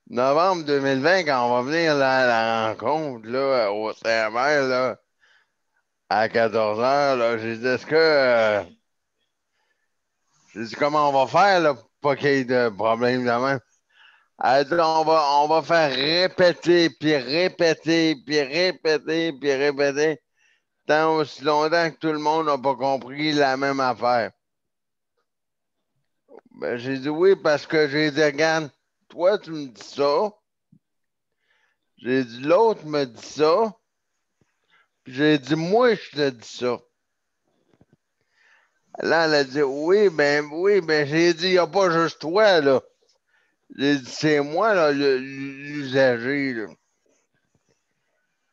novembre 2020, quand on va venir là, à la rencontre, là, au CMR, là, à 14 heures, là, j'ai dit, j'ai dit, comment on va faire, là, pour pas qu'il y ait de problème de même? Elle dit, on va faire répéter, puis répéter, puis répéter, puis répéter, tant aussi longtemps que tout le monde n'a pas compris la même affaire. Ben, j'ai dit oui, parce que j'ai dit, regarde, toi, tu me dis ça. J'ai dit, l'autre me dit ça. Puis j'ai dit, moi, je te dis ça. Là, elle a dit, oui, ben, j'ai dit, il n'y a pas juste toi, là. J'ai dit, c'est moi, là, l'usager, là.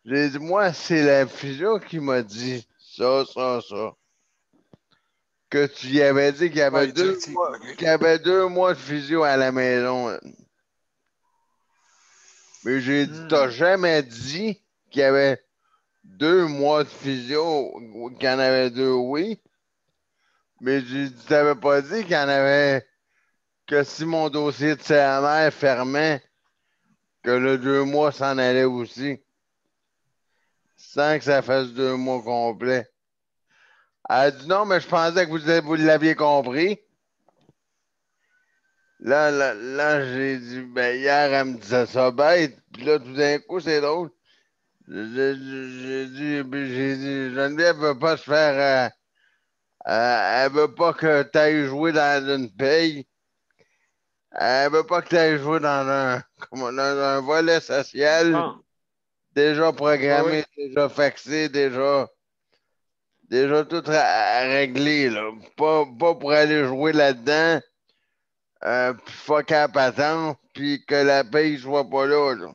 J'ai dit, moi, c'est la physio qui m'a dit ça, ça, ça. Que tu y avais dit qu'il y avait Oui, directive. OK. qu'il y avait 2 mois de physio à la maison, là. Mais j'ai dit, t'as jamais dit qu'il y avait 2 mois de physio, qu'il y en avait 2, oui. Mais j'ai dit, t'avais pas dit qu'il y en avait, que si mon dossier de CMR fermait, que le 2 mois s'en allait aussi. Sans que ça fasse 2 mois complets. Elle a dit non, mais je pensais que vous l'aviez compris. Là, j'ai dit, ben, hier, elle me disait ça bête. Puis là, tout d'un coup, c'est drôle. J'ai dit, Geneviève veut pas se faire. Elle veut pas que tu ailles jouer dans une paye. Elle veut pas que tu ailles jouer dans un volet social Bon. déjà Oui, oui. programmé, déjà faxé, déjà tout à régler, là. Pas pour aller jouer là-dedans, puis fucker à patente, puis que la paye soit pas là, là.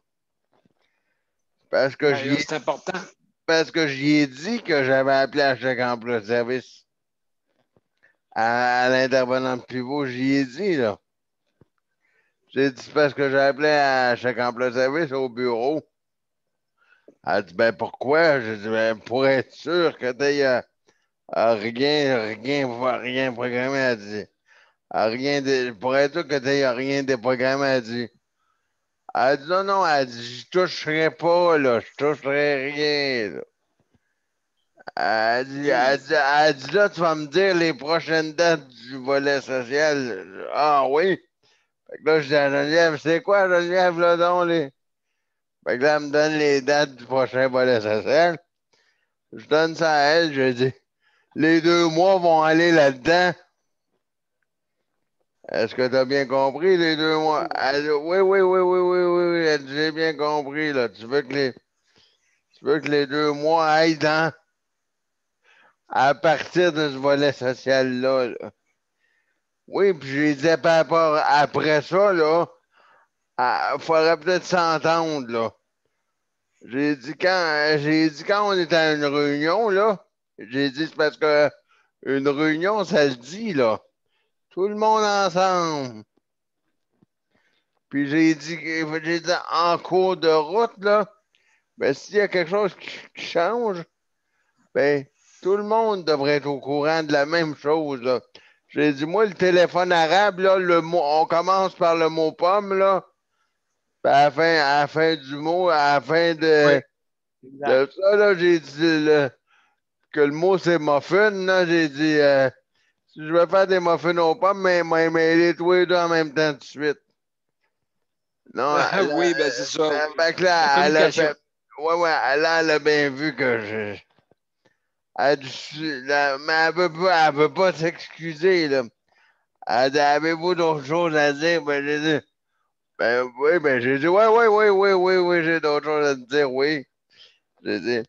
Parce que Ben, là, c'est important. parce que j'y ai dit que j'avais appelé à chaque emploi de service. À l'intervenant de pivot, j'y ai dit, là. J'ai dit, c'est parce que j'ai appelé à chaque emploi de service au bureau. Elle a dit, ben pourquoi? J'ai dit, ben pour être sûr que t'aies rien programmé. Elle dit, pour être sûr que t'aies rien déprogrammé. Elle dit, non, elle dit, je toucherai pas, là, je toucherai rien, là. Elle dit, là, tu vas me dire les prochaines dates du volet social. Ah oui? Fait que là, je dis à Geneviève, c'est quoi, Geneviève, là, donc, les. Fait que là, elle me donne les dates du prochain volet social. Je donne ça à elle, je dis, les 2 mois vont aller là-dedans. Est-ce que tu as bien compris les 2 mois? Elle dit, oui, oui, oui, oui, oui, oui, oui. Elle dit, j'ai bien compris, là. Tu veux que les 2 mois aillent à partir de ce volet social-là, là. Oui, puis j'ai dit par rapport après ça, là, il faudrait peut-être s'entendre, là. J'ai dit quand on est à une réunion, là, j'ai dit c'est parce que une réunion, ça se dit, là. Tout le monde ensemble. Puis j'ai dit en cours de route, là, ben s'il y a quelque chose qui change, ben tout le monde devrait être au courant de la même chose, là. J'ai dit, moi, le téléphone arabe, là, on commence par le mot pomme, là. Puis à la fin du mot, à la fin Oui, de exact. ça, là, j'ai dit que le mot c'est muffin, là. J'ai dit, si je veux faire des muffins aux pommes, mais mêler tous les deux en même temps tout de suite. Non, Oui, ben c'est ça. fait que La là, elle a communication. fait. Ouais, elle a bien vu que je. Mais elle veut pas s'excuser, là. Elle dit, avez-vous d'autres choses à dire? Ben, j'ai dit, ben oui, ben j'ai dit, oui, j'ai d'autres choses à te dire, oui. J'ai dit,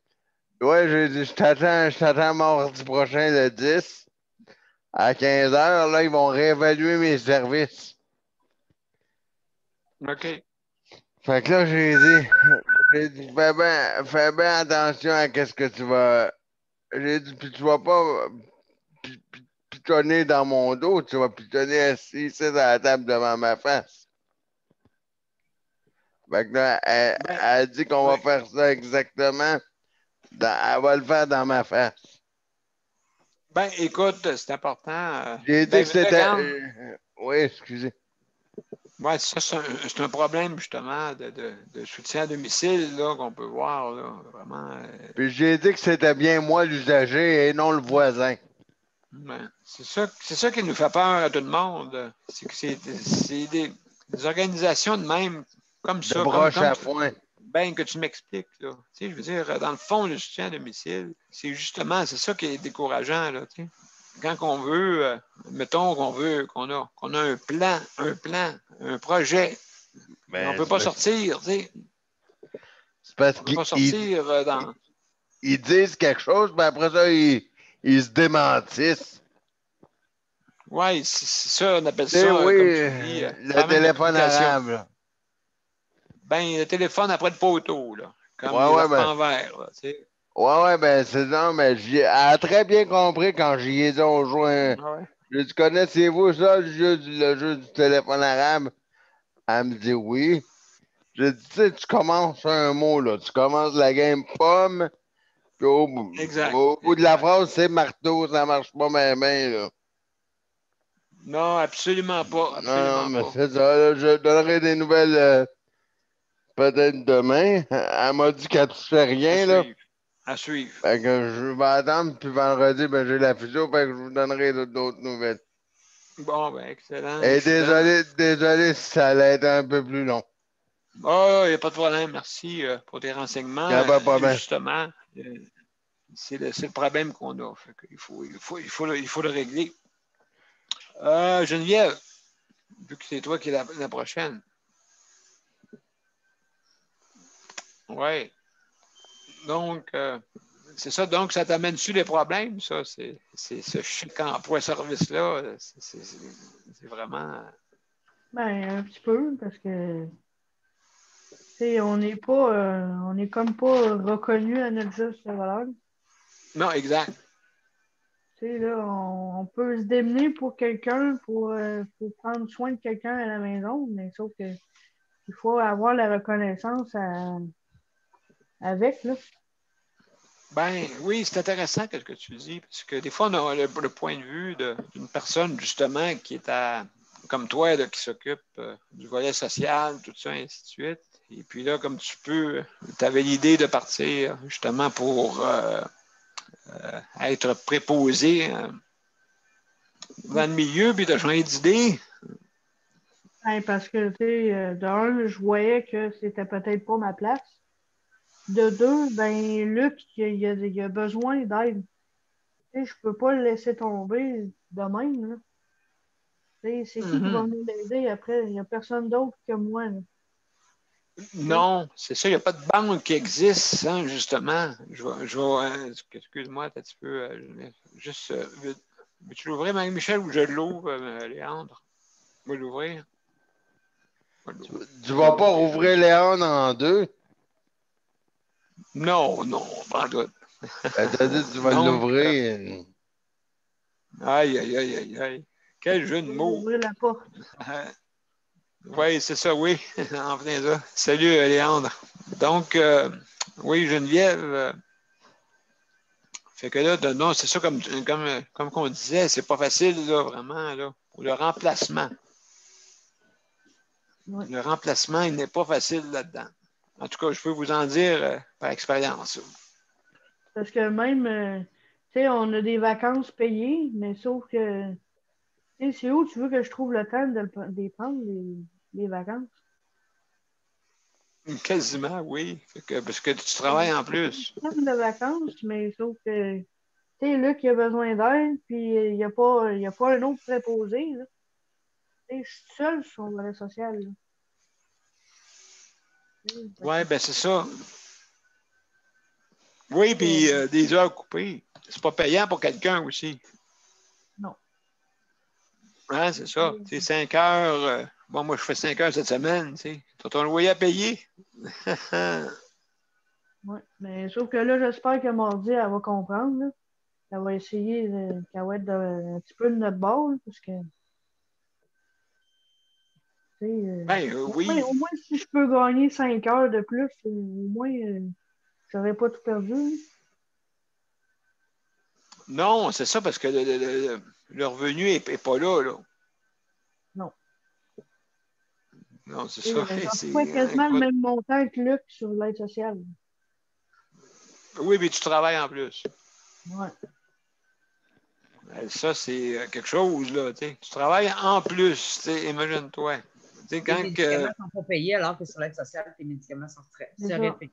ouais, j'ai dit, je t'attends mardi prochain le 10 à 15 heures, là, ils vont réévaluer mes services. OK. Fait que là, j'ai dit, fais bien attention à qu'est-ce que tu vas J'ai dit, puis tu vas pas pitonner dans mon dos, tu vas pitonner assis ici à la table devant ma face. Fait que là, Ben, elle dit qu'on va ouais. faire ça exactement. Elle va le faire dans ma face. Ben, écoute, c'est important. J'ai dit Ben, que c'était. regarde, Oui, excusez. ouais, ça, c'est un problème, justement, de soutien à domicile, là, qu'on peut voir, là, vraiment. Puis j'ai dit que c'était bien moi l'usager et non le voisin. Ben, c'est ça qui nous fait peur à tout le monde. C'est que c'est des organisations de même, comme De ça, broche à foin. ben, que tu m'expliques, là. Tu sais, je veux dire, dans le fond, le soutien à domicile, c'est ça qui est décourageant, là, tu sais. Quand on veut, mettons qu'on a un projet, mais on ne Ben, peut pas sortir, tu sais. c'est parce On ne peut pas qu'ils sortir dans. ils disent quelque chose, mais après ça, ils se démentissent. Oui, c'est ça, on appelle Tu sais, ça, oui, comme tu dis, le faire même la téléphone publication. arabe, là. Ben, le téléphone après le poteau, là, comme Ouais, les ouais, ben. arpents verts, là, tu sais. Ouais, ouais, ben, c'est ça, mais elle a très bien compris quand j'y ai dit on joue un. Ah ouais. Je dis, connaissez-vous ça, le jeu du téléphone arabe? Elle me dit oui. Je dis, tu sais, tu commences un mot, là. Tu commences la game pomme, puis Exact, au bout de la exact. phrase, c'est marteau, ça marche pas bien, là. Non, absolument pas, Non, absolument mais pas. c'est ça, là, je donnerai des nouvelles peut-être demain. Elle m'a dit qu'elle touchait À rien, là. suivre, à suivre. Fait que je vais attendre, puis vendredi, ben, j'ai la physio, fait que je vous donnerai d'autres nouvelles. Bon, ben, excellent, Et excellent. désolé si ça allait être un peu plus long. Oh, il n'y a pas de problème. Merci pour tes renseignements. Ah, ben, pas bien. Justement, c'est le problème qu'on a. Fait que il faut le régler. Geneviève, vu que c'est toi qui es la prochaine. Oui. Donc, c'est ça. Donc, ça t'amène-tu les problèmes, ça? C'est ce chèque emploi-service-là. C'est vraiment. Ben, un petit peu, parce que, tu sais, on est comme pas reconnu à notre juste valeur. Non, exact. Tu sais, là, on peut se démener pour quelqu'un, pour prendre soin de quelqu'un à la maison, mais sauf que il faut avoir la reconnaissance avec, là. Ben oui, c'est intéressant ce que tu dis, parce que des fois, on a le point de vue d'une personne, justement, qui est comme toi, là, qui s'occupe du volet social, tout ça, et ainsi de suite. Et puis là, comme tu avais l'idée de partir, justement, pour être préposé dans le milieu, puis de changer d'idée. Ben, parce que, tu sais, de un, je voyais que c'était peut-être pas ma place. De deux, ben, Luc, il a besoin d'aide. Tu sais, je peux pas le laisser tomber de même, là. Tu sais, c'est qui va Mhm. venir l'aider après? Il n'y a personne d'autre que moi, là. Non, c'est ça, il n'y a pas de banque qui existe, hein, justement. Excuse-moi un petit peu. Juste, veux-tu l'ouvrir, Marie-Michel, ou je l'ouvre, Léandre? Je vais l'ouvrir. Tu Je vais vas pas l'ouvrir. rouvrir Léon en deux? Non, non, pas en doute. Ben, t'as dit que tu vas Donc, l'ouvrir. aïe, aïe, aïe, aïe, aïe. Quel jeu de Je vais mots. ouvrir la porte. Oui, c'est ça, oui. En plein ça. Salut, Léandre. Donc, oui, Geneviève. Fait que là, non, c'est ça, comme qu'on disait, c'est pas facile, là, vraiment, là. Pour le remplacement. Ouais. Le remplacement, il n'est pas facile là-dedans. En tout cas, je peux vous en dire par expérience. Parce que même, tu sais, on a des vacances payées, mais sauf que, tu sais, c'est où tu veux que je trouve le temps de les prendre, les vacances? Quasiment, oui. Parce que tu travailles en plus. Prendre de vacances, mais sauf que, tu sais, Luc, il a besoin d'aide, puis il y a pas un autre préposé, là. Tu sais, je suis seule sur le volet social, là. Oui, ben c'est ça. Oui, Euh, puis des heures coupées. C'est pas payant pour quelqu'un aussi. non. Hein, c'est ça. Tu sais, 5 heures. Bon, moi, je fais 5 heures cette semaine, tu sais. Tu as ton loyer à payer. Ouais. Mais sauf que là, j'espère que mardi, elle va comprendre, là. ça va essayer qu'elle va être un petit peu de notre bord, parce que, tu sais, Ben, oui. au moins, si je peux gagner 5 heures de plus, au moins, j'aurais pas tout perdu. Non, c'est ça, parce que le revenu n'est pas là, là. Non. Non, c'est Et, ça. j'en fais quasiment le Écoute, même montant que Luc sur l'aide sociale. oui, mais tu travailles en plus. Ouais. Ça, c'est quelque chose, là. Tu travailles en plus, imagine-toi. Les Quand médicaments ne sont pas payés alors que sur l'aide sociale, tes médicaments seraient payés.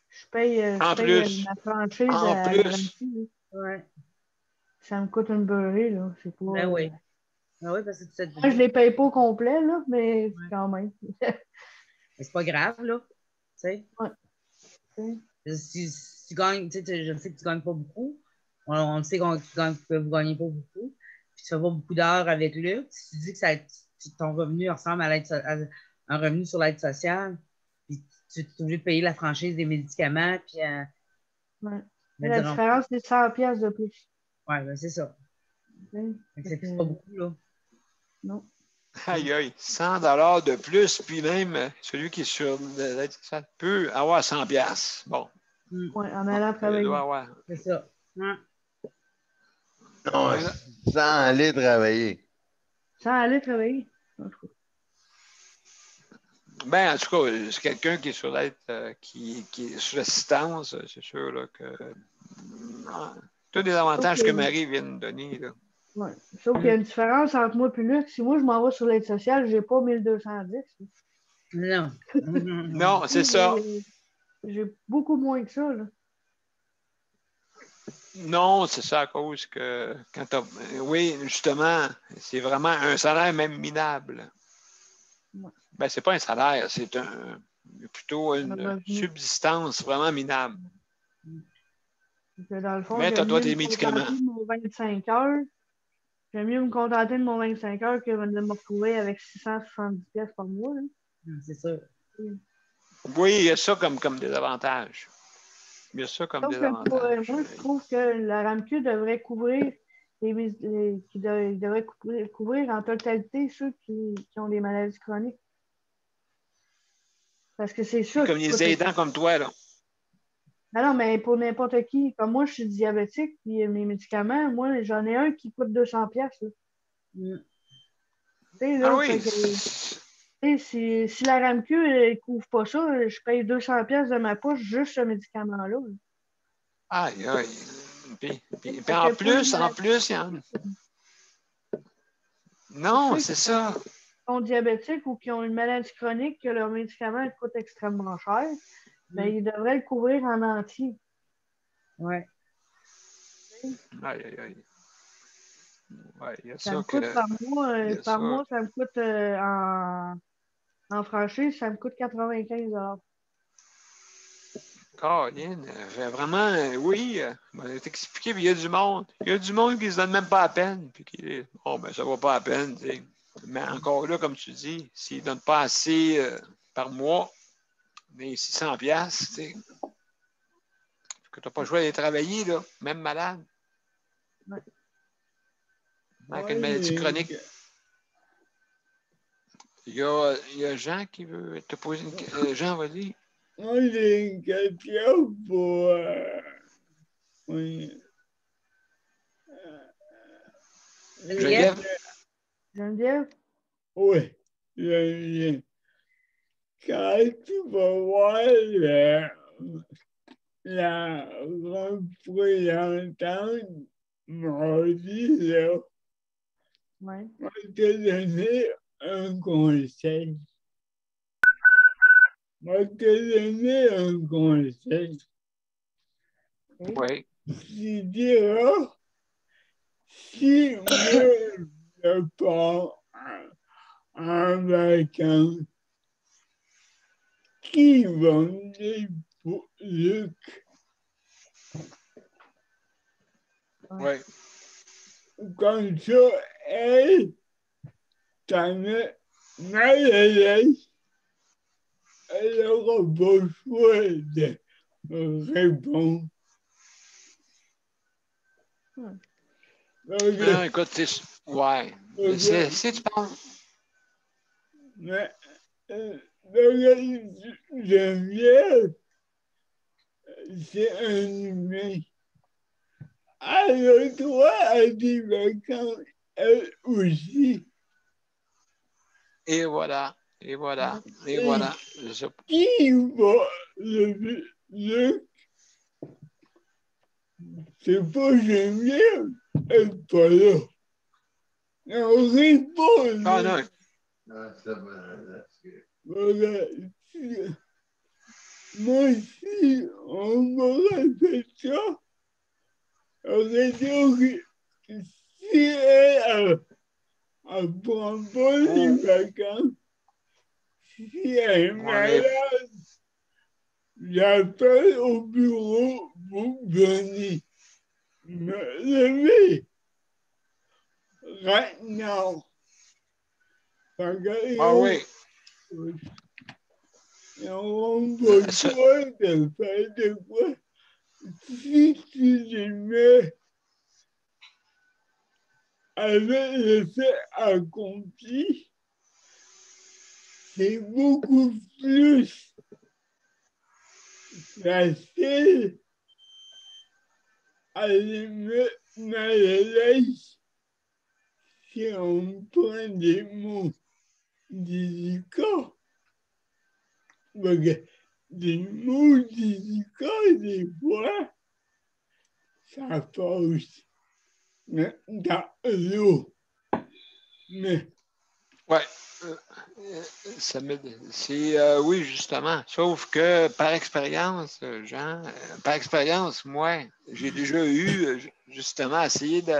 Je paye, en plus, ma franchise en à la plus, RMQ. Ouais. Ça me coûte une beurrée, là. C'est pas. Ben oui. Ben oui, parce que tu sais. Moi, je les paye pas au complet, là, mais quand même. Mais c'est pas grave, là. Tu sais. Ouais. Si tu gagnes, tu sais, je sais que tu gagnes pas beaucoup. On le sait que vous gagnez pas beaucoup. Puis tu fais pas beaucoup d'heures avec Luc. Si tu dis que ton revenu ressemble à un revenu sur l'aide sociale, puis tu es obligé de payer la franchise des médicaments, puis Ouais. La différence, c'est 100 pièces de plus. Ouais, ben c'est ça. C'est pas beaucoup, là. Non. aïe, aïe, 100 $ de plus, puis même celui qui est sur l'aide sociale peut avoir 100 $. Bon. Oui, en allant travailler. C'est ça. Non, sans aller travailler. Sans aller travailler. Ben, en tout cas, c'est quelqu'un qui est sur l'aide, qui est sur l'assistance, c'est sûr là, que tous les avantages que Marie vient de donner. Là. Ouais. Sauf qu'il y a une différence entre moi et Luc. Si moi, je m'en vais sur l'aide sociale, j'ai pas 1210. Non. Non, c'est ça. J'ai beaucoup moins que ça. Là. Non, c'est ça à cause que quand t'as. Oui, justement, c'est vraiment un salaire même minable. Ouais. Ben, c'est pas un salaire, c'est plutôt une subsistance vraiment minable. Dans le fond, mais tu as toi tes médicaments. Mon 25 heures. J'aime mieux me contenter de mon 25 heures que de me retrouver avec 670 pièces par mois. Là. C'est sûr. Oui, il y a ça comme des avantages. Il y a ça comme des avantages. Moi, je trouve que la RAMQ devrait couvrir devrait couvrir en totalité ceux qui ont des maladies chroniques. Parce que c'est sûr. Comme les aidants comme toi, là. Non, mais pour n'importe qui, comme moi, je suis diabétique, puis mes médicaments, moi, j'en ai un qui coûte 200 pièces. Ah oui. Si la RAMQ ne couvre pas ça, je paye 200 pièces de ma poche juste ce médicament-là. Aïe, aïe. Puis en plus, il y en a. Non, c'est ça. Qui sont diabétiques ou qui ont une maladie chronique, que leur médicament coûte extrêmement cher, ben, ils devraient le couvrir en entier. Ouais. Aïe, aïe, aïe. Ouais, il y a ça me coûte par mois, ça me coûte en franchise, ça me coûte 95 $. Caroline, vraiment, oui, t'expliquer, puis il y a du monde. Il y a du monde qui ne se donne même pas la peine. Puis qui dit, oh, ben, ça ne vaut pas la peine. T'sais. Mais encore là, comme tu dis, s'ils ne donnent pas assez par mois, mais 600 $, que tu n'as pas le choix d'aller travailler, là, même malade. Ouais. Avec une maladie chronique. Il y a Jean qui veut te poser une question. Jean, vas-y. Moi, j'ai une question pour. Oui. Geneviève? Oui, Geneviève. Quand tu vas voir la représentante mardi, là, ouais. va te donner un conseil. Oui. Tu diras, si moi je pars en vacances, qui va me dire pour Luc? Oui. Comme ça, elle, t'en as mal à l'aise. Elle n'aura pas le choix de répondre. Non, écoute, ouais. Si tu penses. Mais, Geneviève, c'est un humain. Elle a droit à des vacances, elle aussi. Et voilà. Et voilà. Et voilà. Qui va le c'est pas Geneviève, elle n'est pas là. On répond. Ah non. Voilà. Moi aussi, on m'aurait fait ça. On aurait dit que si elle prend pas les vacances, si elle est malade, j'appelle au bureau pour venir me lever. Right now. Ah oui. Et on va besoin de faire de quoi? Si tu les mets avec le fait accompli, c'est beaucoup plus facile à les mettre mal à l'aise si on prend des mots délicats. Parce que des mots délicats, des fois, ça passe dans l'eau. Mais ouais. C'est oui, justement. Sauf que par expérience, Jean, moi, j'ai déjà eu justement essayé de.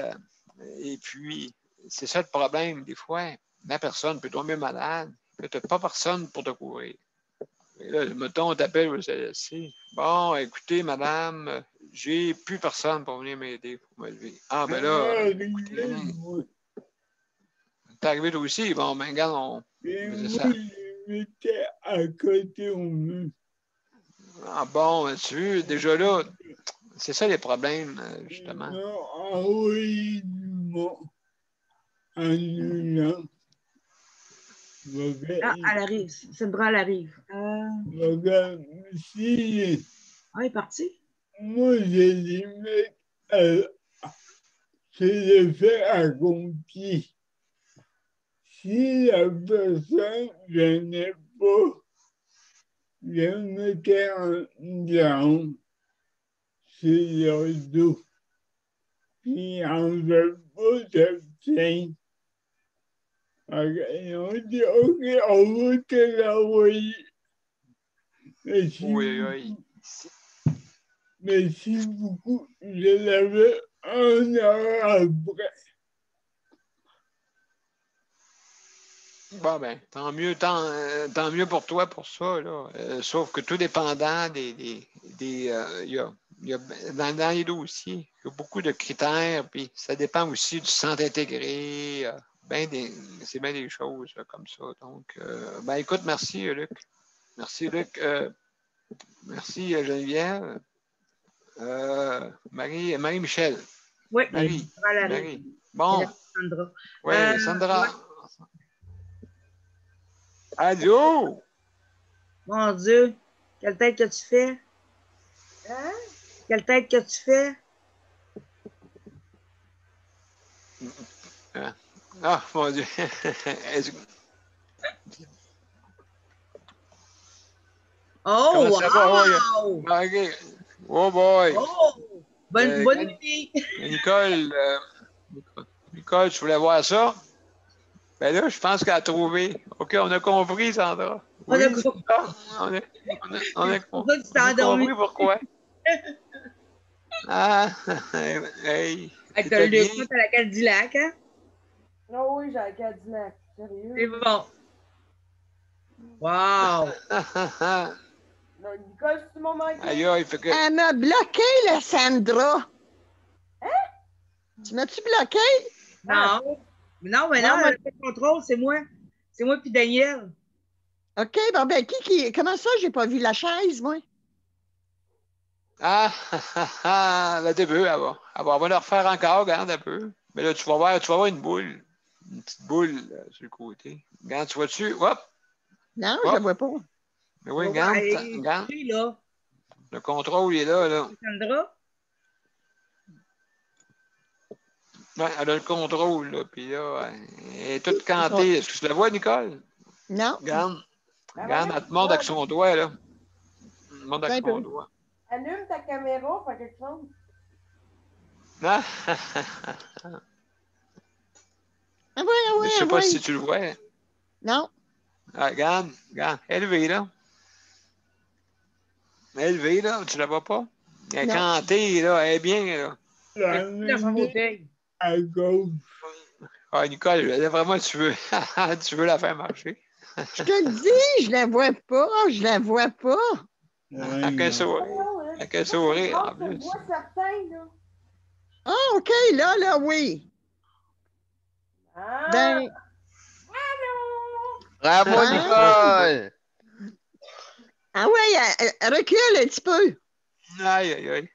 Et puis, c'est ça le problème. Des fois, la personne peut tomber malade, tu n'as pas personne pour te courir. Et là, mettons, on t'appelle au CLSC. Bon, écoutez, madame, j'ai plus personne pour venir m'aider pour me lever. Ah, ben là, écoutez, t'es arrivé toi aussi. Bon, ben, regarde, on. moi, je m'étais à côté au mur. Ah bon, tu déjà là, c'est ça les problèmes, justement. Non, envoyé du mot annulant. Ah, elle arrive. Sandra, elle arrive. Si Ah, elle est partie? moi, j'ai les mettre, c'est le fait accompli. Si la personne ne venait pas, je mettais un down sur leur dos. Puis on ne veut pas se plaindre. Et on dit, OK, on va te l'envoyer. Merci beaucoup. Je l'avais 1 heure après. Bon, ben, tant mieux pour toi pour ça, là. Sauf que tout dépendant dans les dossiers, il y a beaucoup de critères, puis ça dépend aussi du centre intégré. C'est bien des choses là, comme ça. Donc, ben, écoute, merci, Luc. Merci, Luc. Merci, Geneviève. Marie-Michel. Oui, Marie. Bon. Sandra. Oui, Sandra. Allô? Mon Dieu, quelle tête que tu fais? Hein? Quelle tête que tu fais? Ah, mon Dieu. Oh, wow! OK. Oh boy! Oh! Bonne nuit! Nicole, tu voulais voir ça? Ben là, je pense qu'elle a trouvé. OK, on a compris, Sandra. Oui, on a compris pourquoi. Ah, hey. T'as le coup à la Cadillac, hein? Oh oui, j'ai la Cadillac. Sérieux? C'est bon. Wow! Non, Nicole, c'est mon manqué. Aïe, fait que... Elle m'a bloqué, la Sandra. Hein? Tu m'as-tu bloqué? Non. Non, mais le contrôle, c'est moi. C'est moi puis Daniel. OK, bon, ben, comment ça, j'ai pas vu la chaise, moi? Là, t'es peu, elle va le refaire encore, regarde un peu. Mais là, tu vas voir une boule. Une petite boule sur le côté. Regarde, tu vois-tu? Hop, Non, je ne la hop. vois pas. Mais oui, On va regarde, aller regarde. coucher, là. Le contrôle il est là, là. Sandra? Ouais, elle a le contrôle, là. Puis là, elle est toute cantée. Est-ce que tu la vois, Nicole? Non, Regarde. Ben Regarde, voyons, elle te montre avec son doigt, là. Elle te montre un avec son peu. doigt. allume ta caméra, fais quelque chose. Ah, Ah ouais, ah je ouais, ah sais pas ouais. si tu le vois. Non, Ah, regarde, regarde. Élevée, là. Élevée, là. Tu la vois pas? Elle est non. cantée, là. Elle est bien, là. Elle est dans son L'amener fauteuil. à gauche. Ah, Nicole, là, vraiment, tu veux, tu veux la faire marcher. Je te le dis, je la vois pas, je la vois pas. Avec un sourire. Oh, Avec un sourire, en je le plus. vois certain, là. Ah, OK, là, oui. Ah! Ben, Allô? Bravo, hein? Nicole! Ah ouais, recule un petit peu. Aïe, aïe, aïe.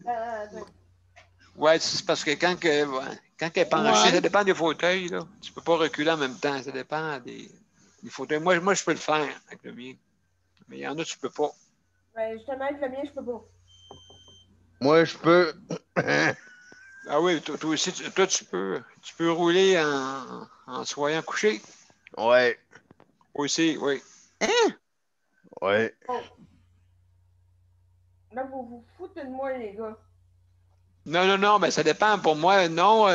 Attends. Ouais, c'est parce que quand elle est penchée, Ouais. ça dépend des fauteuils, là. Tu peux pas reculer en même temps. Ça dépend des fauteuils. Moi, je peux le faire avec le mien. Mais il y en a, tu peux pas. Ben, justement, avec le mien, je peux pas. Moi, je peux. Ah oui, toi aussi, toi, tu peux rouler en soyant couché. Ouais, Aussi, oui. Hein? ouais. Oh. Là, vous vous foutez de moi, les gars. Non, non, non, mais ça dépend. Pour moi, non.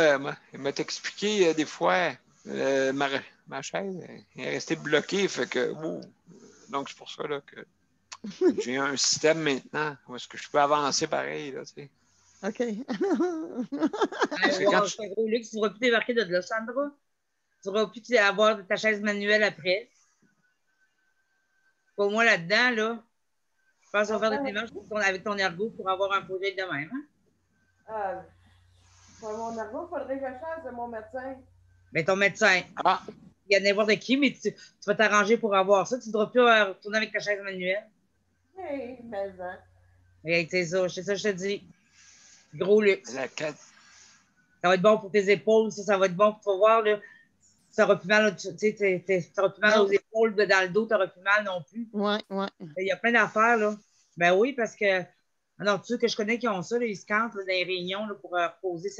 Il m'a expliqué des fois, ma chaise est restée bloquée. Fait que, ouh. Donc, c'est pour ça là, que j'ai un système maintenant où est-ce que je peux avancer pareil. Là, tu sais. OK. Allez Parce que quand voir, tu. c'est un gros luxe. Tu ne pourras plus débarquer de là, Sandra. Tu ne pourras plus avoir ta chaise manuelle après. Pour moi, là-dedans, là, je pense qu'on va faire des démarches avec ton ergo pour avoir un projet de même. Hein? Pour mon ergo, il faudrait que je change de mon médecin. Mais ton médecin, Ah, il y a n'importe qui, mais tu vas t'arranger pour avoir ça. Tu ne devras plus retourner avec ta chaise manuelle. Hey, mais hein. Et c'est ça, je te dis. Gros luxe. la 4. Ça va être bon pour tes épaules, ça va être bon pour te voir. Là. Tu n'auras plus mal, plus mal aux Non. épaules, dans le dos, tu n'auras plus mal non plus. Ouais, ouais. Il y a plein d'affaires, là. Ben oui, parce que, alors, tous ceux que je connais qui ont ça, là, ils se campent là, dans les réunions là, pour reposer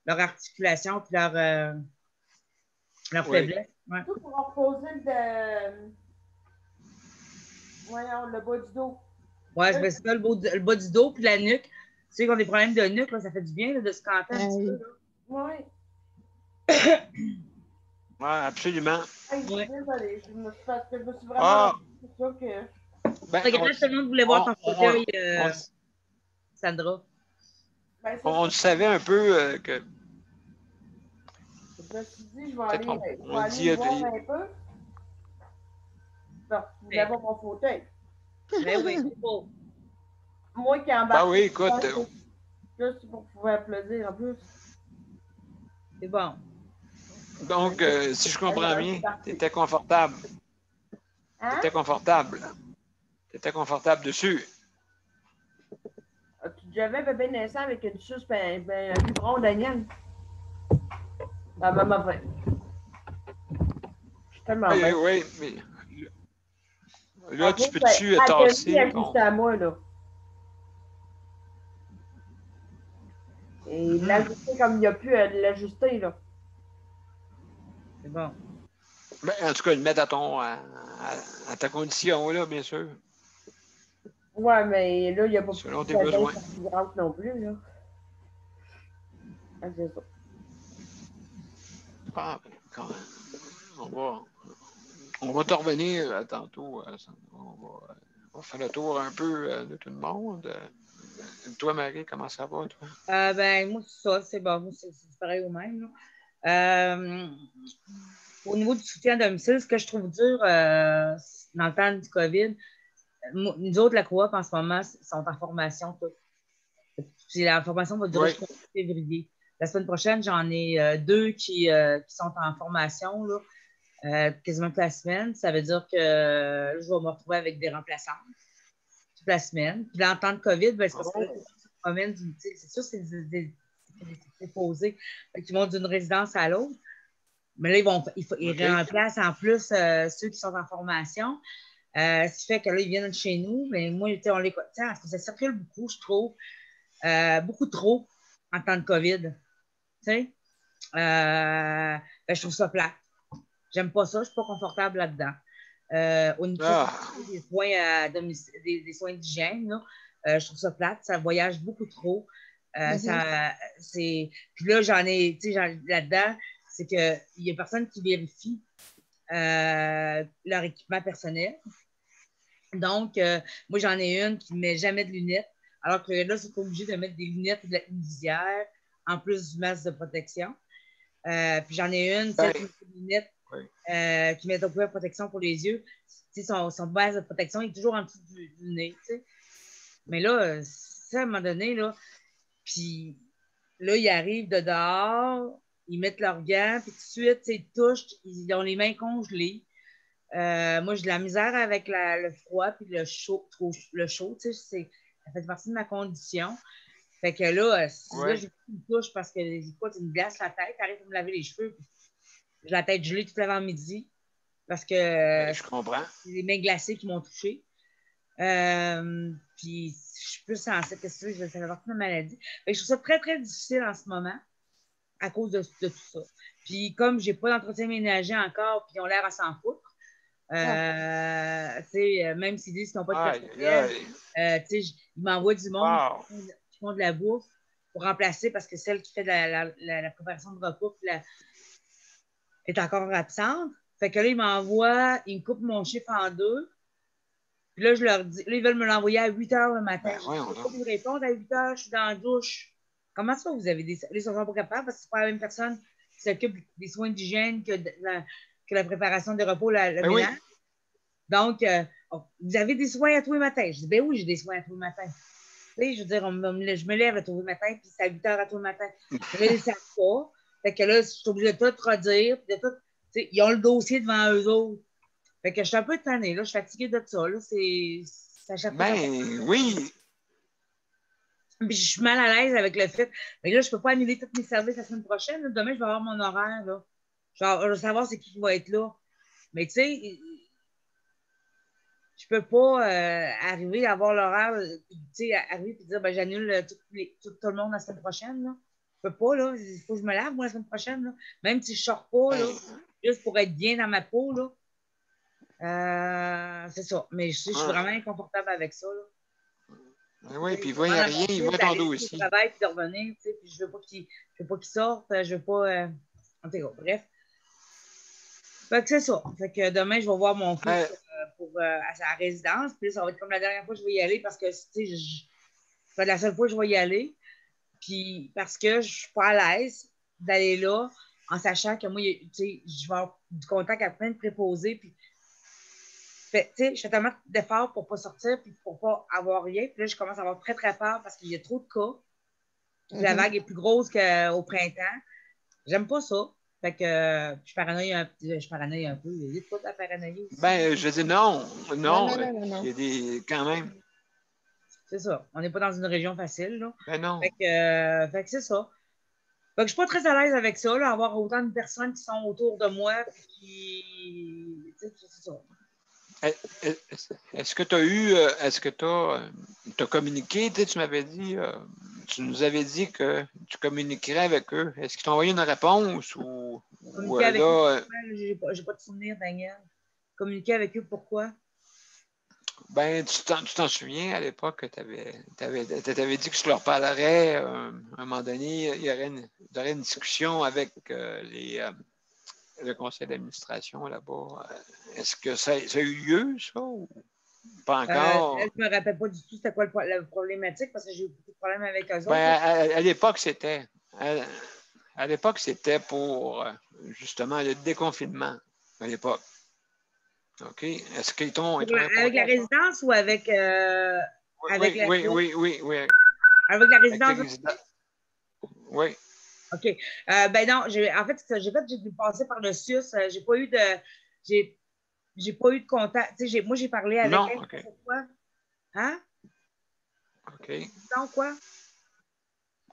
leur articulation et leur Oui. faiblesse. Ouais. Tout pour reposer voyons, le bas du dos. Ouais, c'est ça, le bas du dos puis la nuque. Tu sais qu'on a des problèmes de nuque, là, ça fait du bien là, de se canter un petit peu. Là. Oui. Ouais, absolument. Hey, Ouais. désolée, je me suis vraiment. Ah, C'est sûr que. ben, Regarde, tout le monde voulait voir ton fauteuil, Sandra. Ben, c'est on ça. le savait un peu que. Je me suis dit, je vais Peut-être aller, on dit. voir un peu. Non, je voulais voir mon fauteuil. Ben oui, c'est beau. Moi qui embarque. Ben oui, écoute. Juste pour pouvoir applaudir en plus. C'est bon. Donc, si je comprends bien, tu étais confortable. Hein? Tu étais confortable. Tu étais confortable dessus. As-tu déjà vu un bébé naissant avec une suce et un biberon d'animal? La même affaire. Je suis tellement Oui, bien. oui, mais là, En tu plus, peux-tu elle tasser? a Bon. juste à moi, là. Et l'ajuster comme il n'y a plus à l'ajuster, là. C'est bon. Ben, en tout cas, le mettre à ta condition, là, bien sûr. Ouais, mais là, il n'y a pas Selon plus tes besoins. de rentre non plus, là. Ah, c'est ça. Ah, ben, quand même. On va te revenir tantôt. On va faire le tour un peu de tout le monde. Toi, Marie, comment ça va, toi? Ben, moi, ça, c'est bon. Moi, c'est pareil au même. Là. Au niveau du soutien à domicile, ce que je trouve dur dans le temps du COVID, nous autres, la coop, en ce moment, sont en formation. Puis la formation va durer Oui. jusqu'au février. La semaine prochaine, j'en ai deux qui sont en formation, là, quasiment toute la semaine. Ça veut dire que je vais me retrouver avec des remplaçants. toute la semaine. Puis dans le temps de COVID, ben, c'est parce que là, Oh. tu te promènes, c'est sûr, c'est déposé. Ils vont d'une résidence à l'autre. Mais là, ils remplacent en plus ceux qui sont en formation. Ce qui fait que là, ils viennent de chez nous. Mais moi, on les. Ça circule beaucoup, je trouve. Beaucoup trop en temps de COVID. Tu sais? Ben, je trouve ça plate. J'aime pas ça, je suis pas confortable là-dedans. Au niveau des soins des soins d'hygiène, là, je trouve ça plate, ça voyage beaucoup trop. Puis là, là-dedans, c'est qu'il y a personne qui vérifie leur équipement personnel. Donc, moi, j'en ai une qui ne met jamais de lunettes, alors que là, c'est obligé de mettre des lunettes et de la visière, en plus du masque de protection. Puis j'en ai une, qui met des lunettes, qui met de protection pour les yeux. Son masque de protection est toujours en dessous du nez. T'sais. Mais là, ça, à un moment donné, là, puis là, ils arrivent de dehors, ils mettent leurs gants, puis tout de suite, ils touchent, ils ont les mains congelées. Moi, j'ai de la misère avec le froid puis le chaud, tu sais, ça fait partie de ma condition. Fait que là, j'ai une touche parce que tu me glaces la tête, t'arrives à me laver les cheveux. J'ai la tête gelée tout l'avant-midi parce que je comprends. c'est les mains glacées qui m'ont touché. Puis je suis plus sensible que ça fait partie de ma maladie. Fait que je trouve ça très, très difficile en ce moment à cause de tout ça. Puis comme j'ai pas d'entretien ménager encore, puis ils ont l'air à s'en foutre. Même s'ils disent qu'ils n'ont pas de personnel, ils m'envoient du monde qui font de la bouffe pour remplacer parce que celle qui fait de la préparation de repas est encore absente. Fait que là, ils me coupent mon chiffre en deux. Puis là, je leur dis, là, ils veulent me l'envoyer à 8 h le matin. Je ne peux pas vous répondre à 8 h, je suis dans la douche. Comment ça, vous avez des. Ils ne sont pas capables parce que c'est pas la même personne qui s'occupe des soins d'hygiène que la préparation des repas, le ménage. Oui. Donc, vous avez des soins à tous les matins. Je dis, ben oui, j'ai des soins à tous les matins. Tu sais, je veux dire, je me lève à tous les matins, puis c'est à 8 h à tous les matins. Mais là, ils ne savent pas. Fait que là, je suis obligée de tout redire. De tout, ils ont le dossier devant eux autres. Fait que je suis un peu tannée, là. Je suis fatiguée de ça. Là. Ça chaque fois. Oui. Puis je suis mal à l'aise avec le fait. Mais là, je ne peux pas annuler tous mes services la semaine prochaine. Là. Demain, je vais avoir mon horaire. Là. Je vais savoir c'est qui va être là. Mais tu sais, je peux pas arriver à avoir l'horaire, tu sais, arriver et dire ben, j'annule tout le monde la semaine prochaine. Là. Je peux pas, là. Il faut que je me lave, moi, la semaine prochaine. Là. Même si je ne sors pas, là, juste pour être bien dans ma peau, là. C'est ça. Mais je suis vraiment inconfortable avec ça. Là. Oui, puis il va y a rien, il va tomber aussi. Travail puis de revenir, tu sais, puis je veux pas qu'il sorte, je veux pas. En tout cas, bref. Fait que c'est ça. Fait que demain, je vais voir mon fils à sa résidence. Puis ça va être comme la dernière fois que je vais y aller parce que c'est la seule fois que je vais y aller. Puis parce que je suis pas à l'aise d'aller là en sachant que moi, tu sais, je vais avoir du contact avec plein de préposés. Puis tu sais, je fais tellement d'efforts pour ne pas sortir puis pour ne pas avoir rien. Puis là, je commence à avoir très, très peur parce qu'il y a trop de cas. La vague est plus grosse qu'au printemps. J'aime pas ça. Fait que je suis paranoïe un peu. Il y a pas de la paranoïa aussi. Ben, je dis non. Non. Il y a des. Quand même. C'est ça. On n'est pas dans une région facile. Là. Ben non. Fait que c'est ça. Fait que je suis pas très à l'aise avec ça, là, avoir autant de personnes qui sont autour de moi. Puis, c'est ça. Est-ce que tu as communiqué, tu m'avais dit, tu nous avais dit que tu communiquerais avec eux. Est-ce qu'ils t'ont envoyé une réponse ou avec eux, j'ai pas de souvenir, Daniel. Communiquer avec eux, pourquoi? Ben, tu t'en souviens, à l'époque, tu avais dit que tu leur parlerais, à un moment donné, il y aurait une discussion avec le conseil d'administration là-bas. Est-ce que ça a eu lieu, ça, ou pas encore? Je ne me rappelle pas du tout c'était quoi la problématique parce que j'ai eu beaucoup de problèmes avec eux autres. À l'époque, c'était. À l'époque, c'était pour justement le déconfinement. À l'époque. OK. Est-ce qu'ils t'ont. Avec la résidence ou avec. Oui. Avec la résidence. Oui. OK. Ben non, en fait, j'ai passé par le SUS. J'ai pas eu de contact. Moi, j'ai parlé avec elle cette fois. Hein? OK. Donc, quoi?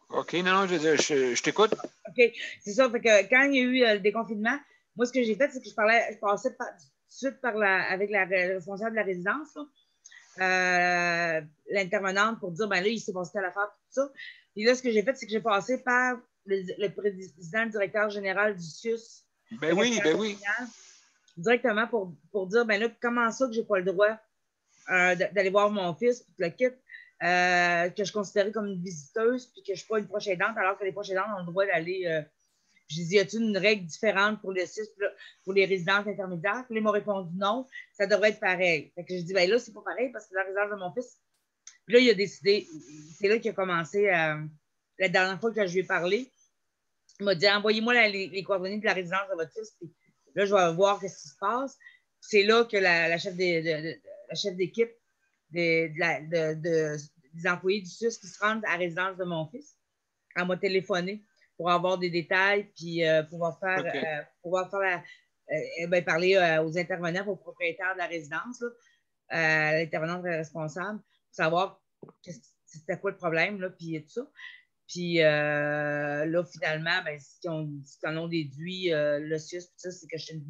OK, non, je t'écoute. OK, c'est ça. Fait que quand il y a eu le déconfinement, moi, ce que j'ai fait, c'est que je passais tout de suite avec la responsable de la résidence, l'intervenante pour dire, ben là, il s'est passé à l'affaire, tout ça. Puis là, ce que j'ai fait, c'est que j'ai passé par le président, le directeur général du CIUS. Ben oui. Directement pour dire, ben là, comment ça que j'ai pas le droit d'aller voir mon fils, puis le kit, que je considérais comme une visiteuse, puis que je ne suis pas une proche aidante, alors que les proches aidantes ont le droit d'aller. J'ai dit, y a-t-il une règle différente pour le CIS, pour les résidences intermédiaires? Puis ils m'ont répondu non, ça devrait être pareil. Fait que j'ai dit, ben là, c'est pas pareil parce que la résidence de mon fils. Puis là, il a décidé, c'est là qu'il a commencé, la dernière fois que je lui ai parlé, il m'a dit, envoyez-moi les coordonnées de la résidence de votre fils, puis là, je vais voir ce qui se passe. C'est là que la chef d'équipe des employés du CIUS qui se rendent à la résidence de mon fils, elle m'a téléphoné pour avoir des détails, puis pouvoir parler aux intervenants, aux propriétaires de la résidence, l'intervenante responsable, pour savoir c'était quoi le problème, là, puis tout ça. Puis là, finalement, ben, ce qu'ils en ont déduit, le CIUS, c'est que j'étais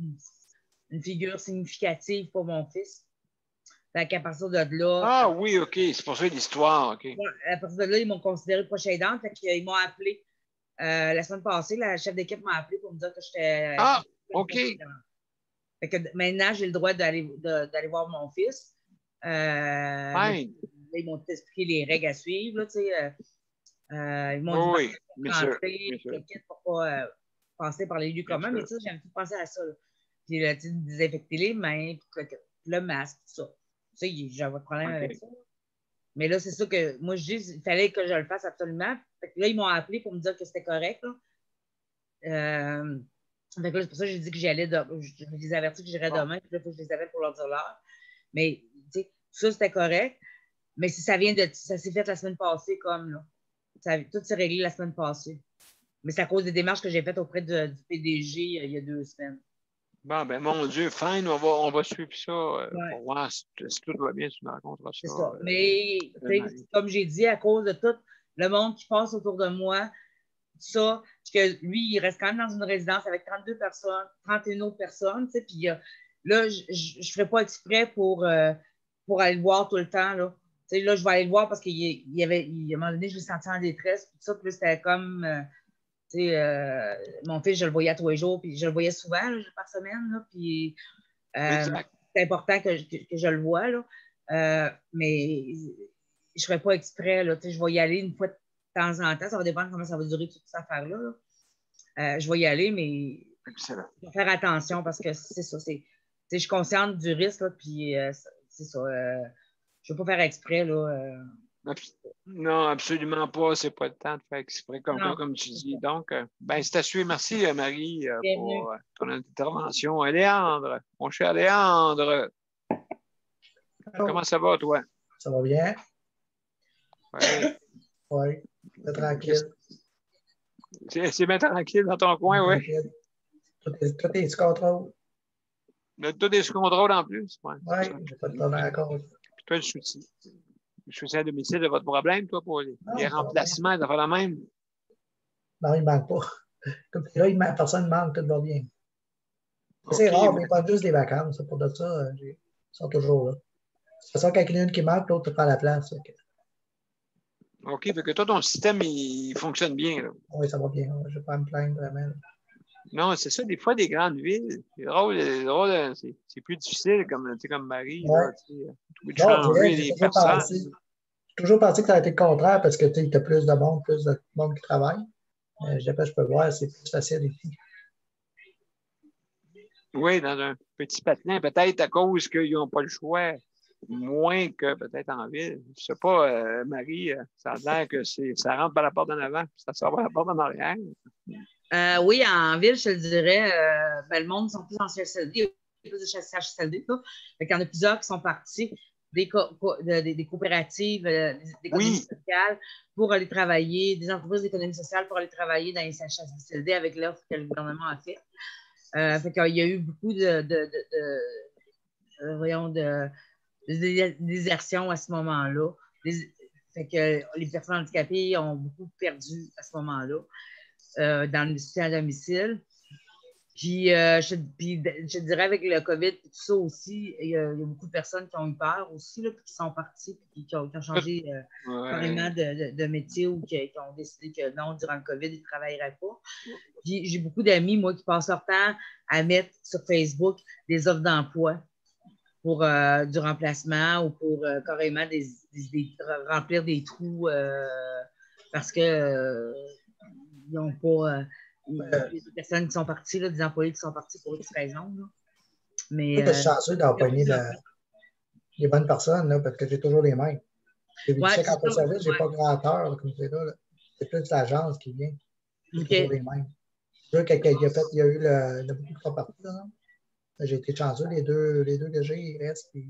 une figure significative pour mon fils. Fait qu'à partir de là. Ah oui, OK. C'est pour ça l'histoire. OK. À partir de là, ils m'ont considéré proche aidante. Fait qu'ils m'ont appelé la semaine passée. La chef d'équipe m'a appelé pour me dire que j'étais. Ah, OK. Fait que maintenant, j'ai le droit d'aller voir mon fils. Ils m'ont expliqué les règles à suivre. Là, ils m'ont dit pour pas passer par les lieux communs. Mais j'ai un peu pensé à ça. Là. Puis désinfecter les mains, puis le masque, tout ça. Tu sais, j'avais pas de problème avec ça. Mais là, c'est ça que moi, je dis, il fallait que je le fasse absolument. Fait que là, ils m'ont appelé pour me dire que c'était correct. Fait que là, c'est pour ça que j'ai dit que j'y allais. Je les avertis que j'irais demain. Puis là, il faut que je les appelle pour leur dire l'heure. Mais, tu sais, ça, c'était correct. Mais si ça vient de. Ça s'est fait la semaine passée, comme là. Tout s'est réglé la semaine passée. Mais c'est à cause des démarches que j'ai faites auprès du PDG il y a 2 semaines. Bon, ben mon Dieu, fine, on va suivre ça pour voir si tout va bien, tu me raconteras ça. C'est ça. Mais comme j'ai dit, à cause de tout le monde qui passe autour de moi, ça, que lui, il reste quand même dans une résidence avec 32 personnes, 31 autres personnes, tu sais, puis là, je ne ferai pas exprès pour aller le voir tout le temps, là. Tu sais, là, je vais aller le voir parce qu'il y avait, à un moment donné, je l'ai senti en détresse, puis ça, puis c'était comme... mon fils, je le voyais tous les jours, puis je le voyais souvent là, par semaine, là, puis c'est important que je le voie, là, mais je ne ferais pas exprès, là, je vais y aller une fois de temps en temps, ça va dépendre comment ça va durer toute cette affaire-là. Là. Je vais y aller, mais je vais faire attention parce que c'est ça, je suis consciente du risque, là, puis c'est ça, je ne veux pas faire exprès, là. Non, absolument pas. C'est pas le temps de faire exprès comme tu dis. Donc, c'est à suivre. Merci, Marie, pour ton intervention. Léandre, mon cher Léandre, comment ça va, toi? Ça va bien? Oui. Oui, c'est tranquille. C'est bien tranquille dans ton coin, oui. Tout est sous contrôle. Tout est sous contrôle en plus. Oui, j'ai pas de problème à cause. Puis toi, le soutien à domicile de votre problème, toi, pour les remplacements, ça fait la même? Non, il ne manque pas. Comme là, personne ne manque, tout va bien. C'est rare, mais pas juste des vacances. Pour de ça, ils sont toujours là. C'est ça, quand il y en a une qui manque, l'autre prend la place. OK, fait que toi, ton système, il fonctionne bien. Là. Oui, ça va bien. Je ne vais pas me plaindre vraiment. Non, c'est ça, des fois, des grandes villes, c'est drôle, c'est plus difficile, comme Marie. Ouais. Là, changer les personnes. J'ai toujours pensé que ça a été le contraire parce que tu as plus de monde qui travaille. Je peux voir, c'est plus facile ici. Oui, dans un petit patelin, peut-être à cause qu'ils n'ont pas le choix, moins que peut-être en ville. Je ne sais pas, Marie, ça a l'air que ça rentre par la porte en avant, puis ça sort par la porte en arrière. Oui, en ville, je te le dirais, le monde sont plus en CHSLD, il y a plus de CHSLD. Il y en a plusieurs qui sont partis des coopératives, d'économie sociale pour aller travailler, des entreprises d'économie sociale pour aller travailler dans les CHSLD avec l'offre que le gouvernement a fait. Fait qu'il y a eu beaucoup de désertion à ce moment-là. Fait que les personnes handicapées ont beaucoup perdu à ce moment-là dans le soutien à domicile. Puis, je dirais avec le COVID et tout ça aussi, il y a beaucoup de personnes qui ont eu peur aussi, là, puis qui sont parties, puis qui ont changé carrément de métier ou qui ont décidé que non, durant le COVID, ils ne travailleraient pas. Puis, j'ai beaucoup d'amis, moi, qui passent leur temps à mettre sur Facebook des offres d'emploi pour du remplacement ou pour carrément remplir des trous parce que ils n'ont pas... des personnes qui sont parties, là, des employés qui sont partis pour X raisons. Là. Mais, je suis chanceux d'employer les bonnes personnes, là, parce que j'ai toujours les mêmes. Tu sais, quand tu service, j'ai pas grand heure, comme c'est là. C'est plus l'agence qui vient. C'est toujours les mêmes. Il y a eu beaucoup de fois partout, là. J'ai été chanceux, les deux que j'ai, ils restent, puis ils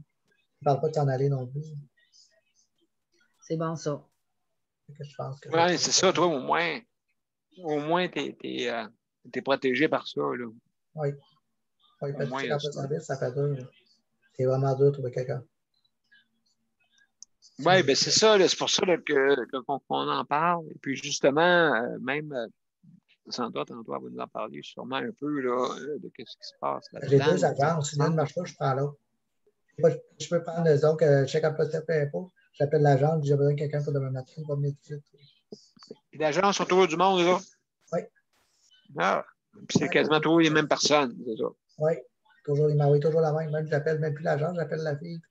ne parlent pas de s'en aller non plus. C'est bon, ça. Oui, c'est ça, toi, au moins, tu es protégé par ça. Là. Oui. Oui, parce que quand tu service, ça fait dur. C'est vraiment dur de trouver quelqu'un. Oui, bien, c'est ça. C'est pour ça là, qu'on en parle. Et puis, justement, même Sandra, tantôt, elle va nous en parler sûrement un peu là, de ce qui se passe là-dedans. J'ai deux agences. Si l'une ne marche pas, je prends l'autre. Je peux prendre les autres, chèque emploi CFP impôt. J'appelle l'agence, j'ai besoin de quelqu'un pour demain matin, il va venir tout de suite. Les agences sont autour du monde, là? Oui. Ah, puis c'est quasiment toujours les mêmes personnes, c'est ça? Oui. Il m'envoie toujours la même. Même j'appelle même plus l'agence, j'appelle la fille.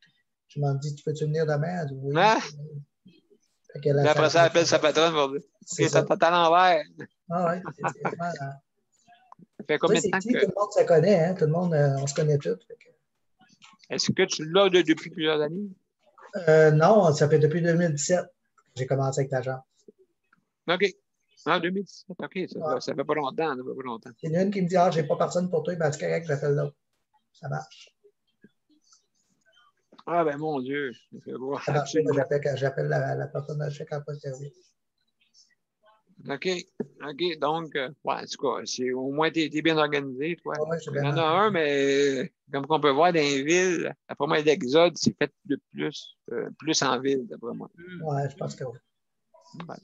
Je m'en dis, tu peux-tu venir demain? Elle dit oui. Ah? Puis après ça, elle appelle sa patronne pour dire c'est ta à l'envers. Ah oui, c'est vraiment. Ça fait combien de temps que. Tout le monde se connaît, hein? Tout le monde, on se connaît tous. Est-ce que tu l'as depuis plusieurs années? Non, ça fait depuis 2017 que j'ai commencé avec l'agence. OK. Ah, 2017, OK. Ça fait pas longtemps. Ça fait pas longtemps. Il y en a une qui me dit ah, j'ai pas personne pour toi, ben c'est correct, j'appelle l'autre. Ça marche. Ah, ben mon Dieu. J'appelle la personne de chèque emploi service. OK. OK. Donc, ouais, en tout cas, au moins, tu es bien organisé, toi. Ouais, il y en a un, mais comme on peut voir dans les villes, après moi, l'exode, c'est fait de plus en ville, d'après moi. Oui, je pense que oui. Ouais.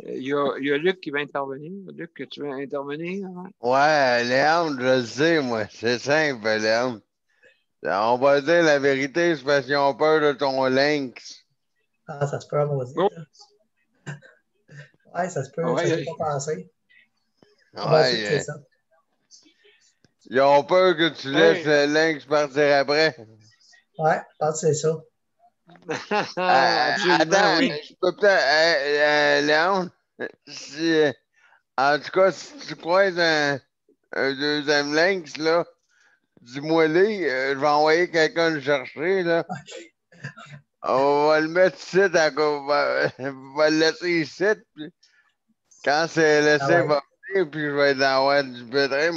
Il y a Luc qui va intervenir. Luc, tu veux intervenir? Hein? Ouais, Léandre, je le sais, moi. C'est simple, Léandre. On va dire la vérité, c'est parce qu'ils ont peur de ton lynx. Ah, ça se peut, moi aussi. Oh. Oui, ça se peut, ça ne peut pas passer. Ouais, c'est ça. Ils ont peur que tu laisses le lynx partir après. Oui, je pense que c'est ça. Attends, oui. je peux peut-être, Léandre, en tout cas, si tu croises un deuxième lynx, là, dis-moi-les, je vais envoyer quelqu'un le chercher, là. On va le mettre ici, on va le laisser ici, puis quand c'est laissé, va venir, puis je vais être avoir du pétrin,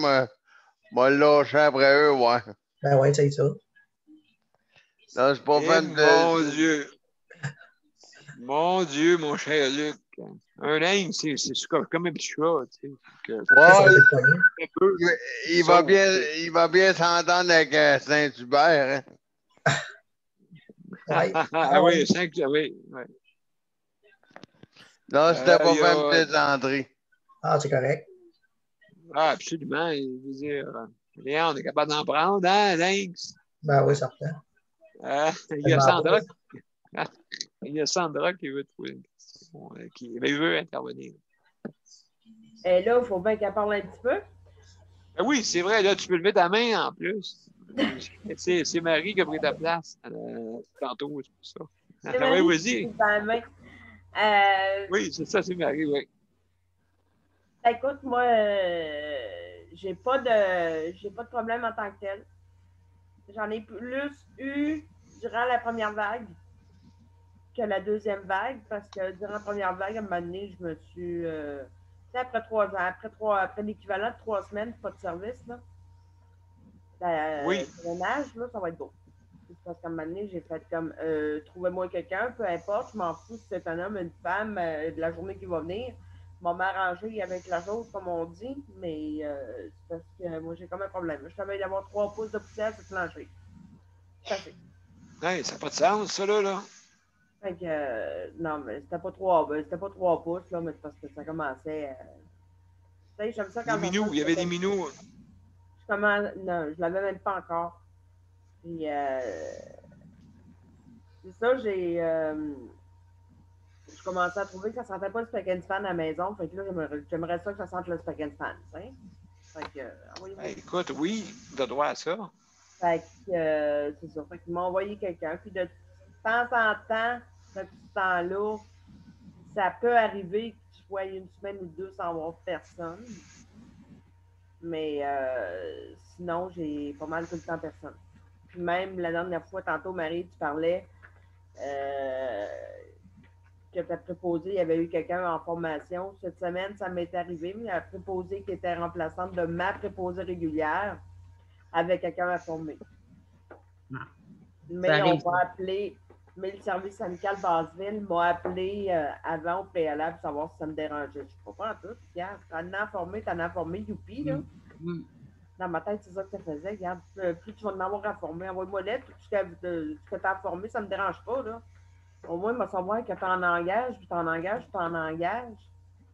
moi le lâcher après eux, ouais. Ben oui, c'est ça. Non, c'est pas fait de... Mon Dieu! Mon Dieu, mon cher Luc. Un lynx, c'est comme un petit chat, tu sais. Ouais, il va bien s'entendre avec Saint-Hubert, hein. Ouais. Ah oui, oui. Non, c'était pas fait me désentrer. Ah, c'est correct. Ah, absolument. Je veux dire, Léon, on est capable d'en prendre, hein, lynx? Ben oui, certain. Il y a Sandra qui veut trouver une question, qui veut intervenir. Et là, il faut bien qu'elle parle un petit peu. Ben oui, c'est vrai, là, tu peux lever ta main en plus. C'est Marie qui a pris ta place tantôt, c'est pour ça. Oui, vas-y. Oui, c'est ça, c'est Marie, oui. Écoute, moi, j'ai pas de problème en tant que tel. J'en ai plus eu durant la première vague que la deuxième vague, parce que durant la première vague, à un moment donné, je me suis... après 3 ans, après l'équivalent de 3 semaines, pas de service, là. Oui. Le ménage, là, ça va être beau. Parce qu'à un moment donné, j'ai fait comme, trouvez-moi quelqu'un, peu importe, je m'en fous si c'est un homme, une femme, de la journée qui va venir. Je vais m'arranger avec la chose, comme on dit, mais c'est parce que moi, j'ai comme un problème. Je travaille d'avoir 3 pouces de poussière sur le plancher. Ça fait. Hey, ça n'a pas de sens, ça, là. Fait que, non, mais c'était pas 3 pouces, là, mais c'est parce que ça commençait. Tu sais, j'aime ça quand Des minous, il y avait des minous. Non, je l'avais même pas encore. Puis, c'est ça, je commençais à trouver que ça sentait pas le spaghetti fan à la maison. Fait que là, j'aimerais ça que ça sente le spaghetti fan, tu sais. Fait que, envoyez-moi. Ben, écoute, oui, de droit à ça. Fait que, c'est ça. Fait qu'ils m'ont envoyé quelqu'un. Puis de temps en temps, depuis ce temps-là, ça peut arriver que je sois une semaine ou deux sans voir personne. Mais sinon, j'ai pas mal tout le temps personne. Puis même la dernière fois, tantôt, Marie, tu parlais que ta préposée, il y avait eu quelqu'un en formation. Cette semaine, ça m'est arrivé, mais la préposée qui était remplaçante de ma préposée régulière avait quelqu'un à former. Mais on va appeler, mais le service amical Basseville m'a appelé avant au préalable pour savoir si ça me dérangeait. Je ne sais pas en tout. Regarde, t'en as informé, youpi, là. Dans ma tête, c'est ça que ça faisait. Regarde, plus tu vas en avoir informé, envoie-moi lettre, tout ce que tu as informé, ça ne me dérange pas, là. Au moins, il va savoir que tu en engages, puis tu en engages, puis tu en engages.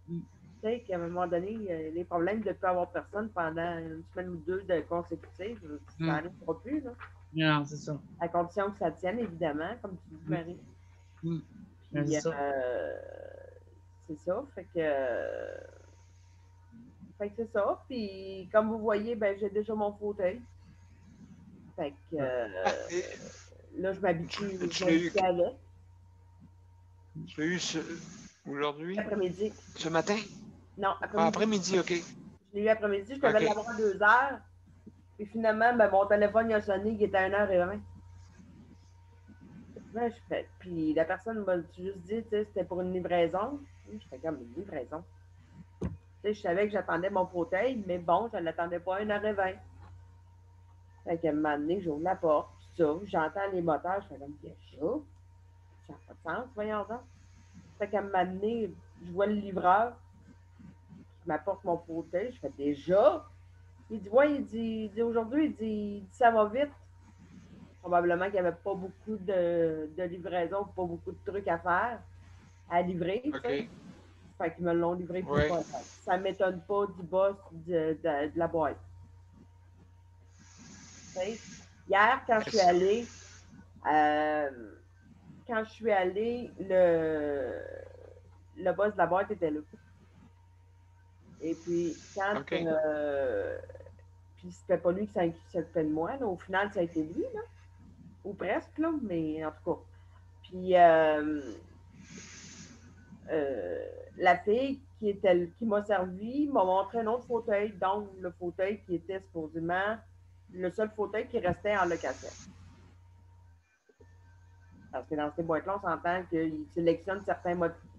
Tu sais, qu'à un moment donné, les problèmes de ne plus avoir personne pendant une semaine ou deux de consécutives, ça n'arrivera plus, là. Non, c'est ça. À condition que ça tienne, évidemment, comme tu dis, Marie. Puis, c'est ça. Fait que c'est ça. Puis, comme vous voyez, ben, j'ai déjà mon fauteuil. Fait que là, je m'habitue avec. Tu l'as eu aujourd'hui? Après-midi. Ce matin? Non, après-midi. Après-midi, OK. Je l'ai eu après-midi. Je devais l'avoir à 2 heures. Puis finalement, ben, mon téléphone il a sonné, il était à 1h20. Là, je fais. Puis la personne m'a juste dit, tu sais, c'était pour une livraison. Je fais comme une livraison. Tu sais, je savais que j'attendais mon fauteuil, mais bon, je ne l'attendais pas à 1h20. Fait qu'à un moment donné, j'ouvre la porte, tout ça, j'entends les moteurs, je fais comme, qu'est-ce que ça n'a pas de sens, voyons donc. Fait qu'à un moment donné, je vois le livreur qui m'apporte mon fauteuil, je fais déjà. Il dit, ouais, il dit aujourd'hui, il dit, ça va vite. Probablement qu'il n'y avait pas beaucoup de livraison, pas beaucoup de trucs à faire, à livrer. Okay. Fait qu'ils me l'ont livré plus tard. Ça ne m'étonne pas du boss de la boîte. T'sais, hier, quand je suis allée, le boss de la boîte était là. Et puis, quand puis c'était pas lui qui s'occupait de moi, là. Au final, ça a été lui, là. Ou presque, là, mais en tout cas. Puis la fille qui m'a servi m'a montré un autre fauteuil, donc le fauteuil qui était supposément le seul fauteuil qui restait en location. Parce que dans ces boîtes-là, on s'entend qu'ils sélectionnent certains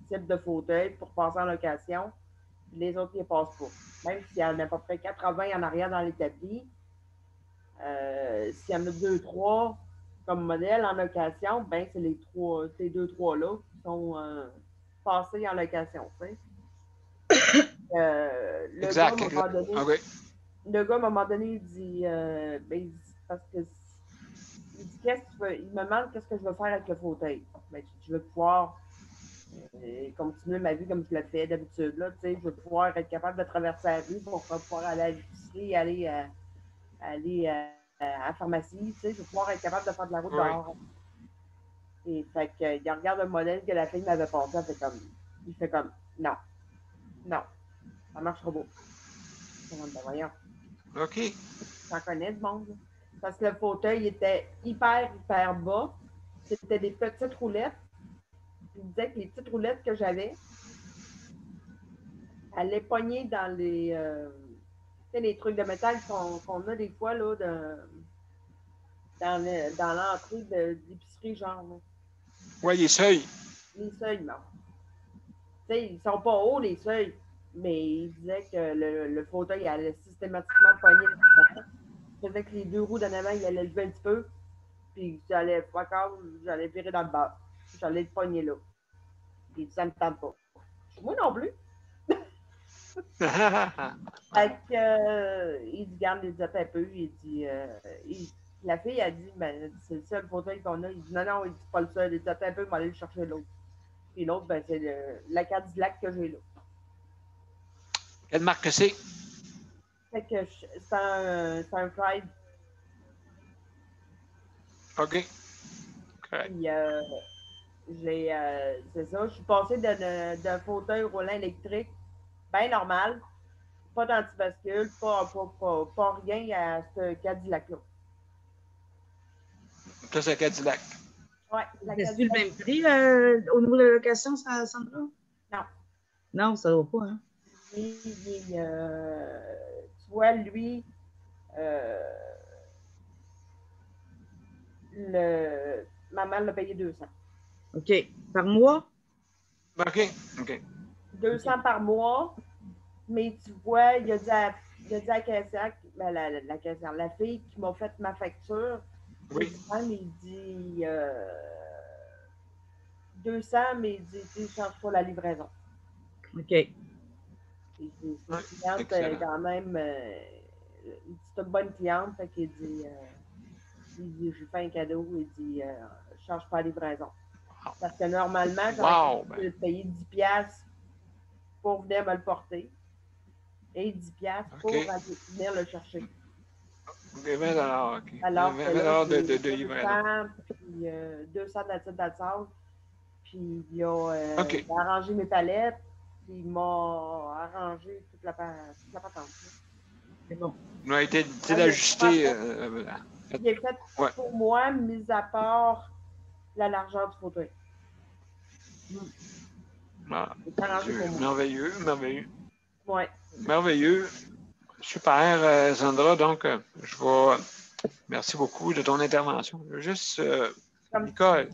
types de fauteuils pour passer en location, puis les autres, ils ne passent pas. Même s'il y en a à peu près 80 en arrière dans l'établi, s'il y en a 2-3 comme modèle en location, ben c'est ces 2-3-là qui sont passés en location. Le gars, à un moment donné, il dit, parce que il dit, qu'est-ce que tu veux? Il me demande qu'est-ce que je veux faire avec le fauteuil. Ben, je veux pouvoir continuer ma vie comme je le fais d'habitude. Là, je veux pouvoir être capable de traverser la rue pour pouvoir aller à l'épicerie, aller à la pharmacie. Je veux pouvoir être capable de faire de la route dehors. Et fait que, il regarde le modèle que la fille m'avait passé, il fait comme non, ça marchera pas. Ben voyons. OK. J'en connais du monde. Là. Parce que le fauteuil était hyper bas. C'était des petites roulettes. Il disait que les petites roulettes que j'avais allaient pogner dans les trucs de métal qu'on a des fois là, dans l'entrée de l'épicerie, genre. Oui, les seuils. Les seuils, non. Tu sais, ils sont pas hauts, les seuils. Mais il disait que le fauteuil allait systématiquement pogner là-dedans. Ça faisait que les 2 roues d'en avant, il allait lever un petit peu. Puis j'allais virer dans le bas. J'allais le pogner là. Puis ça me tente pas. Moi non plus. Fait que, il dit, garde les attends un peu. Il dit, La fille a dit, ben, c'est le seul fauteuil qu'on a. Il dit, non, non, il dit pas le seul. Il dit, attends un peu, il va aller le chercher l'autre. Puis l'autre, ben, c'est la Cadillac que j'ai là. Quelle marque que c'est? Fait que c'est un Pride. OK. Correct. Puis, c'est ça, je suis passée d'un fauteuil roulant électrique, bien normal, pas d'antibascule, pas rien à ce Cadillac-là. Ça, c'est Cadillac. Oui, la C'est-tu le Cadillac. même prix au niveau de la location, Sandra? Non. Non, ça ne va pas, hein? Tu vois, lui, ma mère l'a payé 200. OK. Par mois? OK. OK. 200 par mois, mais tu vois, il a dit à la caissière, ben, la caissière, la fille qui m'a fait ma facture, Oui. il dit 200, mais il dit, tu ne changes pas la livraison. OK. Et Ouais, c'est une cliente excellent. quand même, c'est une bonne cliente, fait qu'il dit, j'ai fait un cadeau, il dit, je change pas la livraison. Wow. Parce que normalement, Wow, j'aurais payé 10$ pour venir me le porter et 10$ pour OK. venir le chercher. OK, 20 OK. Alors que là, 20 j'ai de livraison. 200, puis 200 de la tête dans le sable. Puis il a OK. arrangé mes palettes, puis il m'a arrangé toute la patente. C'est bon. Il a été Ah, ajusté. Il est fait Ouais. pour moi, mis à part la largeur du fauteuil. Ah, C'est arrangé pour moi. merveilleux, merveilleux. Oui. Merveilleux. Super, Sandra. Donc, je vais. Merci beaucoup de ton intervention. Juste, Nicole,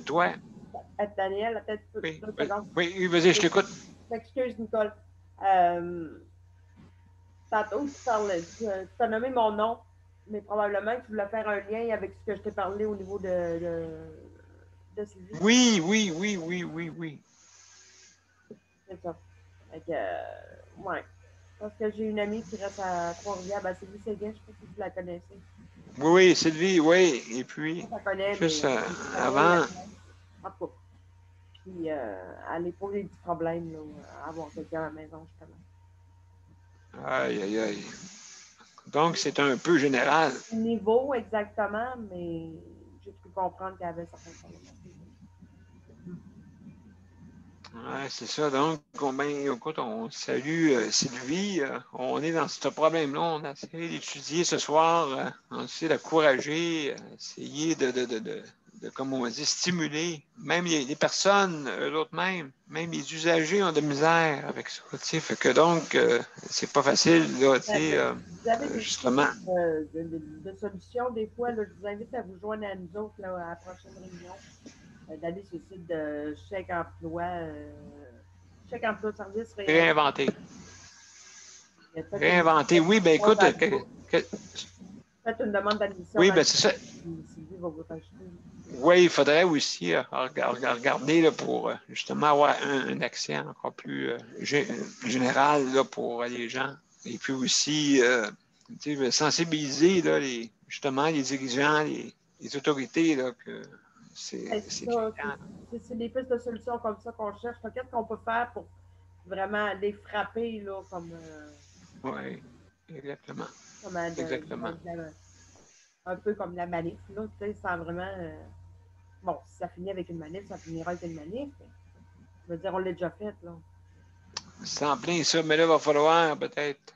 toi. Daniel, peut-être Oui, 2 secondes. oui, vas-y, je t'écoute. Excuse, Nicole. Tantôt, tu as nommé mon nom, mais probablement que tu voulais faire un lien avec ce que je t'ai parlé au niveau de Sylvie. Oui. C'est ça. Fait que, ouais. Parce que j'ai une amie qui reste à Trois-Rivières. Ben, Sylvie Séguin, je ne sais pas si vous la connaissez. Oui, Sylvie, oui. Et puis, Je la connais, juste mais avant. En tout cas. Puis, elle éprouve des petits problèmes, là, à avoir quelqu'un à la maison, justement. Aïe. Donc, c'est un peu général. Niveau exactement, mais j'ai pu comprendre qu'elle avait certains problèmes. Oui, c'est ça. Donc, écoute, on salue Sylvie. On est dans ce problème-là. On a essayé d'étudier ce soir. On a essayé d'encourager, essayer de, comme on dit, stimuler. Même les personnes, eux-mêmes, même les usagers ont de misère avec ça. Fait que donc, c'est pas facile, là, vous avez des justement. de solutions, des fois, là, je vous invite à vous joindre à nous autres là, à la prochaine réunion. D'aller sur le site de Chèque emploi service Réinventer. Oui, ben écoute. Faites une demande d'admission. Oui, ben c'est ça. Sylvie va vous rajouter. Oui, il faudrait aussi regarder là, pour justement avoir un accès encore plus général là, pour les gens. Et puis aussi sensibiliser là, justement les dirigeants, les autorités là, que c'est des pistes de solutions comme ça qu'on cherche. Qu'est-ce qu'on peut faire pour vraiment les frapper là, comme. Oui, exactement. Exactement. Un peu comme la manif, là, tu sais, sans vraiment. Bon, si ça finit avec une manif, ça finira avec une manif. Je veux dire, on l'a déjà fait, là. C'est en plein ça, mais là, il va falloir peut-être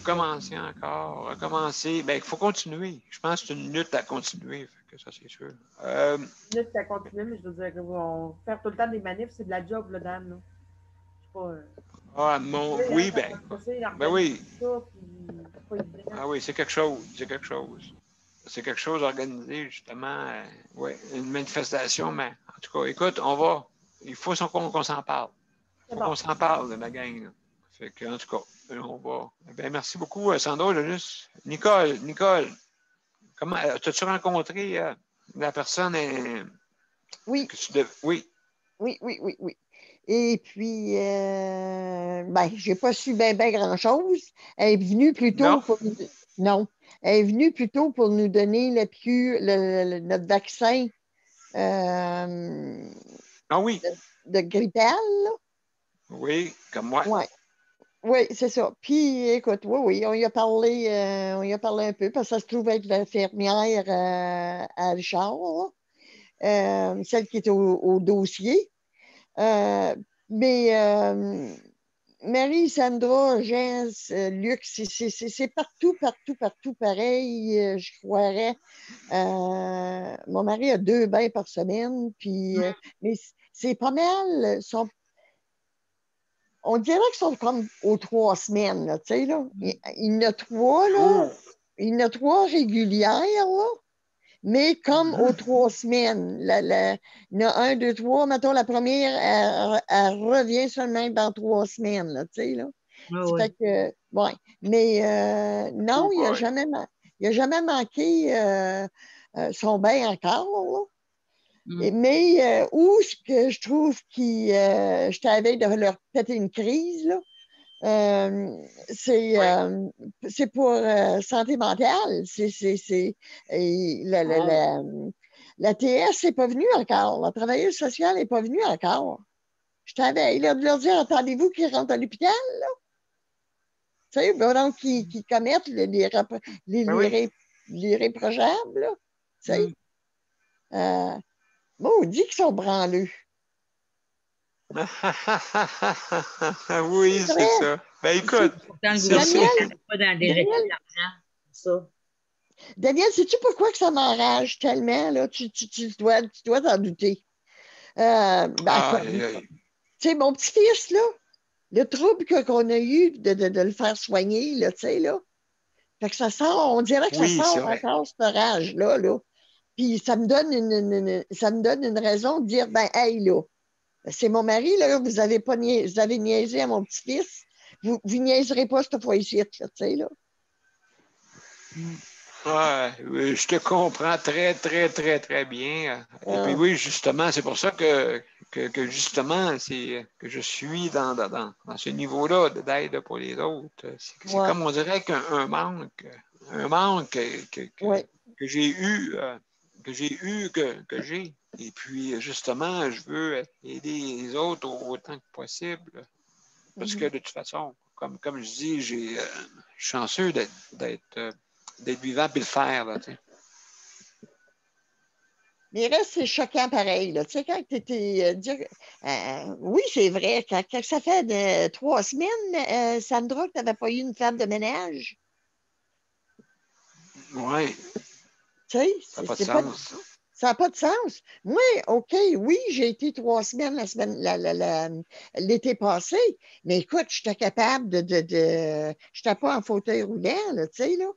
recommencer. Ben, il faut continuer. Je pense que c'est une lutte à continuer, fait que ça, c'est sûr. Une lutte à continuer, mais je veux dire, faire tout le temps des manifs, c'est de la job, là, Dan, là. Je sais pas. Oui, ben oui. Ça, oui, c'est quelque chose. C'est quelque chose organisé, justement. Oui, une manifestation, mais en tout cas, écoute, il faut qu'on s'en parle. Il faut qu'on s'en parle de la gang. Là. Fait que, en tout cas, on va. Ben, merci beaucoup, Sandra. Nicole, comment as-tu rencontré la personne Oui. que tu devais. Oui. Oui. Et puis, je n'ai pas su bien grand-chose. Elle est venue plus tôt. Non? Non. elle est venue plutôt pour nous donner notre vaccin Ah oui, de grippal, là. oui, comme moi. Ouais. Oui, c'est ça. Puis, écoute, oui, on y a parlé un peu parce que ça se trouve être l'infirmière à Richard, là, celle qui est au dossier. Mais Marie, Sandra, Jens, Luc, c'est partout, partout, partout pareil, je croirais. Mon mari a 2 bains par semaine, puis, mais c'est pas mal. On dirait qu'ils sont comme aux 3 semaines, là, tu sais, là. Il y en a 3, là. Oh. Il y en a 3 régulières, là. Mais comme aux 3 semaines. Il y en a 1, 2, 3. Mettons, la première, elle revient seulement dans 3 semaines, là, tu sais, là. Ah Ça oui. fait que, ouais. Mais non, Oh il n'a boy. jamais manqué son bain encore, là. Mm. Mais où ce que je trouve j'étais à veille de leur péter une crise, là, c'est pour santé mentale. Et la TS n'est pas venue encore. La travailleuse sociale n'est pas venue encore. J'étais à veille là, de leur dire, attendez-vous qu'ils rentrent à l'hôpital, là? Tu sais, ben donc qu'ils commettent Ben oui. les réprochables, là. Tu sais. Mm. Maudit qu'ils sont branleux. Oui, C'est c'est vrai. ça. Ben écoute, Pourtant, le c'est gouvernement ça. Daniel, n'a pas dans des Daniel, retraits d'argent pour ça. Daniel, sais-tu pourquoi que ça m'enrage tellement, là? Tu dois t'en douter. Aïe, aïe. Tu sais, mon petit-fils, là, le trouble qu'on a eu de le faire soigner, là, tu sais, là. Fait que ça sort, on dirait que ça Oui, c'est sort vrai. encore, cette rage-là, là. Puis ça me donne ça me donne une raison de dire, ben, hey, là, c'est mon mari, là, vous avez niaisé à mon petit-fils, vous niaiserez pas cette fois-ci, là, tu sais, là. Ouais, oui, je te comprends très, très, très, très bien. Et puis Ah, oui, justement, c'est pour ça que justement, c'est que je suis dans ce niveau-là d'aide pour les autres. C'est ouais, comme on dirait un manque ouais. que j'ai eu, que j'ai. Et puis, justement, je veux aider les autres autant que possible. Parce que Mhm. de toute façon, comme je dis, je suis chanceux d'être vivant et le faire. Là, tu sais. Mais reste, c'est choquant pareil, là. Tu sais, quand tu étais. Oui, c'est vrai, quand ça fait 3 semaines, Sandra, que tu n'avais pas eu une femme de ménage. Oui, Tu sais, ça n'a pas de c'est pas. sens. Ça n'a pas de sens. Moi, OK, oui, j'ai été 3 semaines l'été passé, mais écoute, j'étais capable je n'étais pas en fauteuil roulant, là, tu sais, là.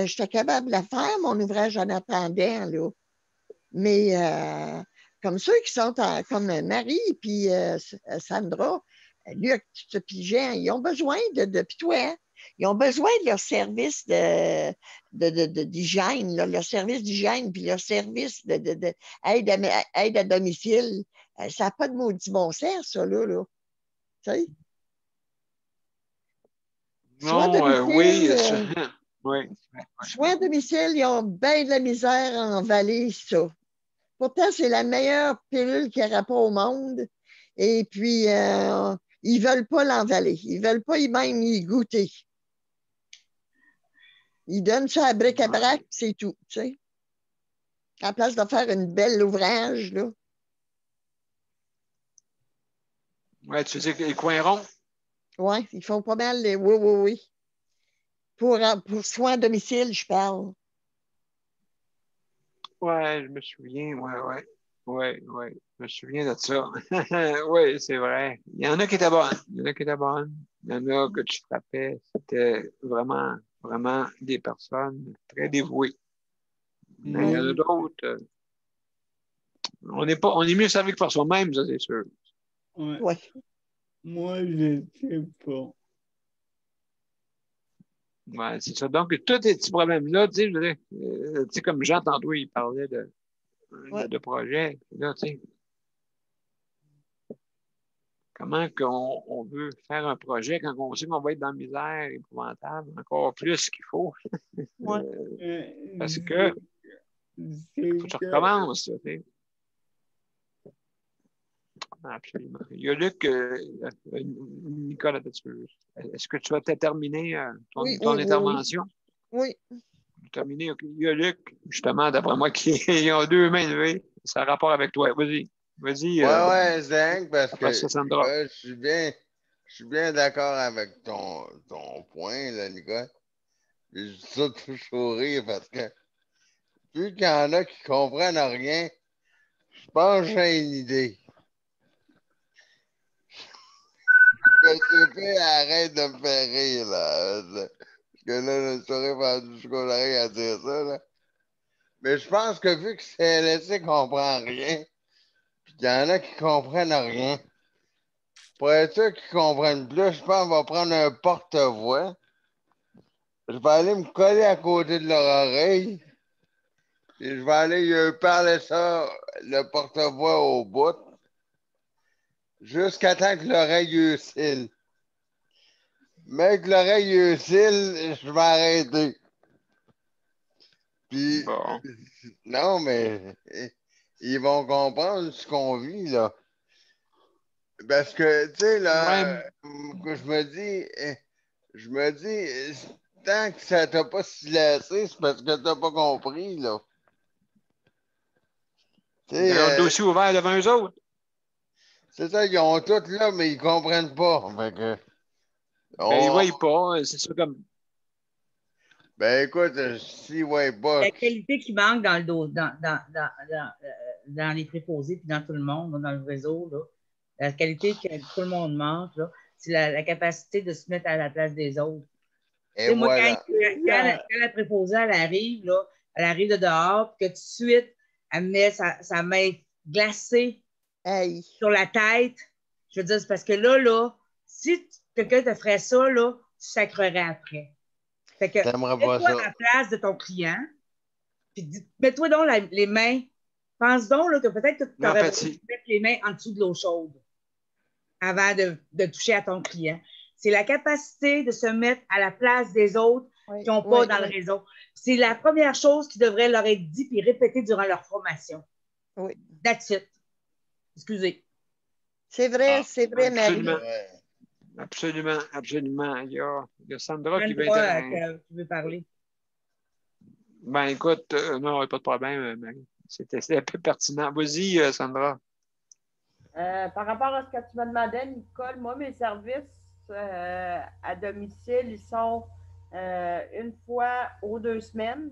J'étais capable de la faire, mon ouvrage en attendant, là. Mais comme ceux qui sont comme Marie et Sandra, Luc, puis Jean, ils ont besoin puis toi, hein, ils ont besoin de leur service d'hygiène, là, leur service d'hygiène, puis leur service aide à domicile. Ça n'a pas de maudit bon sens, ça, là. Tu sais? Soins à Non, oui, domicile, oui. soins à domicile, ils ont bien de la misère à emballer ça. Pourtant, c'est la meilleure pilule qu'il n'y aura pas au monde. Et puis, ils ne veulent pas l'emballer. Ils ne veulent pas même y goûter. Ils donnent ça à bric-à-brac, c'est tout, tu sais. En place de faire une belle ouvrage, là. Ouais, tu dis que les coins ronds? Oui, ils font pas mal. Oui, oui, oui. Pour soins à domicile, je parle. Ouais, je me souviens, ouais. Je me souviens de ça. Oui, c'est vrai. Il y en a qui étaient bonnes. Il y en a qui étaient bonnes. Il y en a que tu frappais. C'était vraiment, vraiment des personnes très dévouées. Mais il y en a d'autres. On est mieux servi que par soi-même, ça, c'est sûr. Ouais. Oui. Moi, je sais pas. Ouais, c'est ça. Donc, tous ces petits problèmes-là, tu sais, je veux dire, tu sais, comme Jean, tantôt, il parlait Ouais. de projets. Là, tu sais, comment on veut faire un projet quand on sait qu'on va être dans la misère épouvantable, encore plus qu'il faut. Ouais. Parce que faut que tu recommences. Tu sais. Absolument. Il y a Luc, Nicole, est-ce que tu as terminé ton intervention? Oui. Terminé. Okay. Il y a Luc, justement, d'après moi, qui ont deux mains levées. Ça a rapport avec toi. Vas-y. Vas-y. Ouais, Zach, parce que Sandra. je suis bien d'accord avec ton point, là, Nicole. Je dis ça toujours rire parce que vu qu'il y en a qui comprennent rien, je pense que j'ai une idée. Monsieur P, arrête de me faire rire, là. Parce que là, je serais vendu jusqu'au oreille à dire ça, là. Mais je pense que vu que CLSC comprend rien, puis qu'il y en a qui comprennent rien, pour être sûr qu'ils comprennent plus, je pense qu'on va prendre un porte-voix. Je vais aller me coller à côté de leur oreille. Et je vais aller parler ça, le porte-voix au bout, jusqu'à temps que l'oreille oscille. Mais que l'oreille oscille, je vais arrêter. Puis, bon. non, mais ils vont comprendre ce qu'on vit, là. Parce que, tu sais, là, je me dis, tant que ça t'a pas silencé, c'est parce que t'as pas compris, là. Ils ont le dossier ouvert devant eux autres. C'est ça, ils ont tout là, mais ils comprennent pas. Fait que, Ben, ils ne voient pas, c'est ça comme. Ben écoute, si ouais pas. La qualité qui manque dans le dos, dans les préposés puis dans tout le monde, dans le réseau, là, la qualité que tout le monde manque, là, c'est la capacité de se mettre à la place des autres. Et moi, voilà. quand la préposée elle arrive de dehors, puis que tout de suite, elle met sa main glacée sur la tête, je veux dire, c'est parce que là, si quelqu'un te ferait ça, là, tu sacrerais après. Fait que, mets-toi à la place de ton client, puis mets-toi donc les mains. Pense donc là, que peut-être que tu aurais besoin de mettre les mains en dessous de l'eau chaude avant de toucher à ton client. C'est la capacité de se mettre à la place des autres qui n'ont pas dans le réseau. C'est la première chose qui devrait leur être dit et répétée durant leur formation. Oui. That's it. Excusez. C'est vrai, absolument. Marie. Absolument, absolument. Il y a Sandra qui veut parler. Ben écoute, non, pas de problème, Marie. C'était un peu pertinent. Vas-y, Sandra. Par rapport à ce que tu me demandais, Nicole, moi, mes services à domicile, ils sont une fois aux 2 semaines.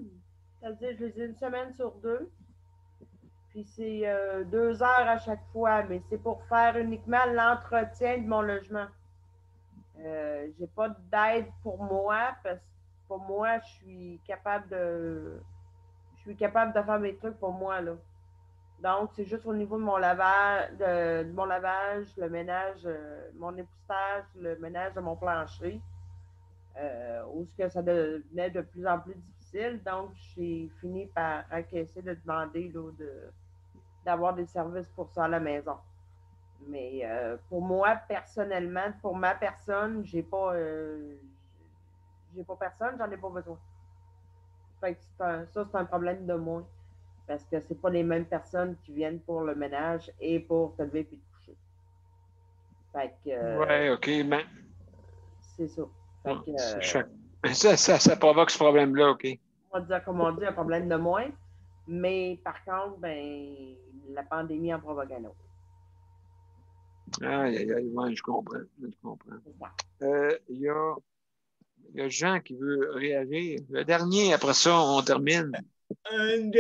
C'est-à-dire, je les ai une semaine sur 2. Puis c'est 2 heures à chaque fois, mais c'est pour faire uniquement l'entretien de mon logement. J'ai pas d'aide pour moi parce que pour moi, je suis capable de faire mes trucs pour moi, là. Donc, c'est juste au niveau de mon lavage, le ménage, mon époussetage, le ménage de mon plancher, où ce que ça devenait de plus en plus difficile. Donc, j'ai fini par acquiescer de demander là, d'avoir des services pour ça à la maison. Mais pour moi, personnellement, pour ma personne, j'ai pas personne, j'en ai pas besoin. Fait que c'est un problème de moi. Parce que c'est pas les mêmes personnes qui viennent pour le ménage et pour te lever et te coucher. Fait que. Ouais, OK, mais. C'est ça. Fait que, ça provoque ce problème-là, OK. On va dire, comme on dit, un problème de moins. Mais par contre, ben, la pandémie en provoque un autre. Ouais, je comprends. Il y a Jean qui veut réagir. Le dernier, après ça, on termine. Un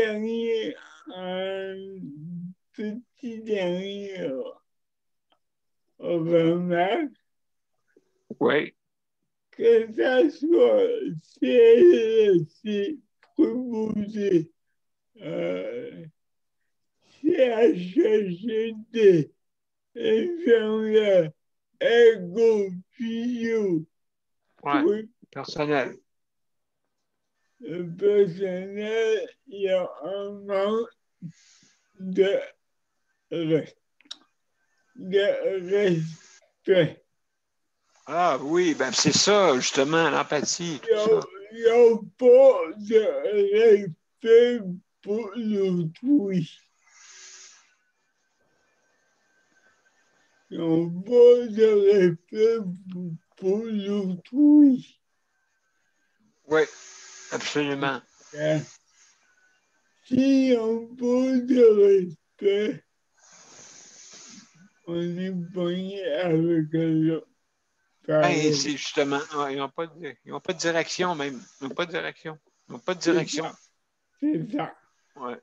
petit dernier remarque. Oui. Que ça soit CLSC proposé, CHGD, inférieur, ergo, physio. Oui, personnel. Le personnel, il y a un manque de respect respect. Ah oui, ben c'est ça, justement, l'empathie, tout ça. Ils n'ont pas de respect pour l'autrui. Ils n'ont pas de respect pour l'autrui. Oui, absolument. S'ils n'ont pas de respect, on est pogné avec eux. Ben, c'est justement, ouais, ils n'ont pas de direction même. Ils n'ont pas de direction. Ils n'ont pas de direction. C'est ça. Ouais.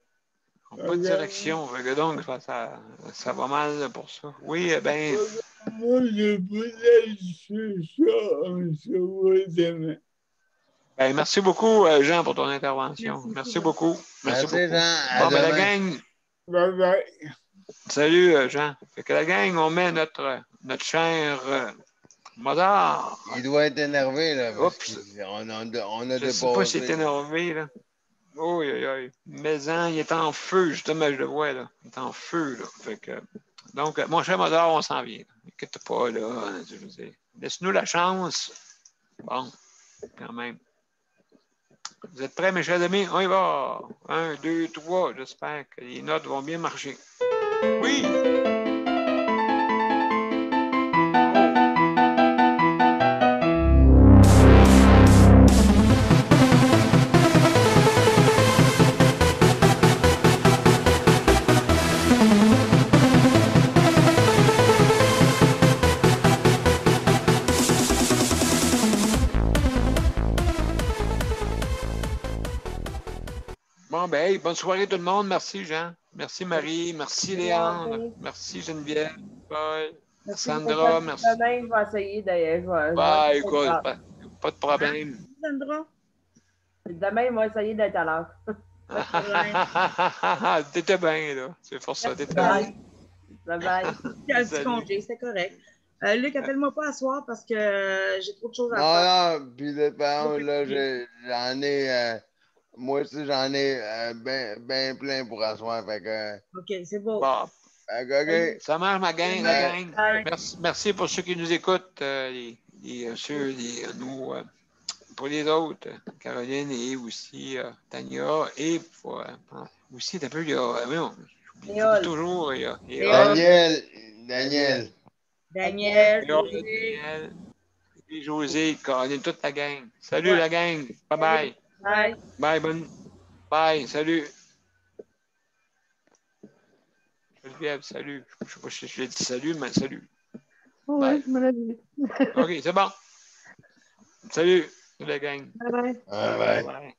Ils n'ont pas de direction. Fait que donc, ça va mal pour ça. Oui, ben. Moi, je voulais ça, on se voit demain. Ben, merci beaucoup, Jean, pour ton intervention. Merci beaucoup. Merci, Jean. À Bon, ben, la demain. gang. Bye bye. Salut, Jean. Fait que la gang, on met notre cher Mozart. Il doit être énervé, là. Oups. On a Je dépassé. sais pas s'il est énervé, là. Oui, oui, oui. Mais il est en feu, justement, je le vois, là. Il est en feu, là. Fait que, donc, mon cher Mozart, on s'en vient. Inquiète pas, là. Je veux dire. Laisse-nous la chance. Bon, quand même. Vous êtes prêts, mes chers amis? On y va. 1, 2, 3. J'espère que les notes vont bien marcher. Oui! Bon, ben, hey, bonne soirée tout le monde. Merci, Jean. Merci, Marie. Merci, Léandre. Merci, Geneviève. Paul. Sandra, merci. Demain, je vais essayer d'aller. Bah, écoute, pas de problème. Sandra? Demain, ils vont essayer d'être à l'heure. T'étais bien, là. C'est pour ça. T'étais Bye. bien. Bye bye. Il y a un petit congé, c'est correct. Luc, appelle-moi pas à soir parce que j'ai trop de choses à faire. Non, puis de par là, j'en ai. Moi aussi, j'en ai ben plein pour asseoir. Fait que. OK, c'est beau. Bon. OK. Ça marche, ma gang, la gang. Bye. Merci pour ceux qui nous écoutent, pour les autres, Caroline et aussi Tania. Et pour, aussi, t'as peu, il y a. J'oublie toujours. Il y a Daniel. Daniel. Et José, Caroline, toute la gang. Salut, la gang. Bye bye. Bye. Bye. Salut. Geneviève, salut. Je ne sais pas si je l'ai dit salut, mais salut. Oui, je me l'ai dit. OK, c'est bon. Salut, la gang. Bye bye. Bye bye. Bye.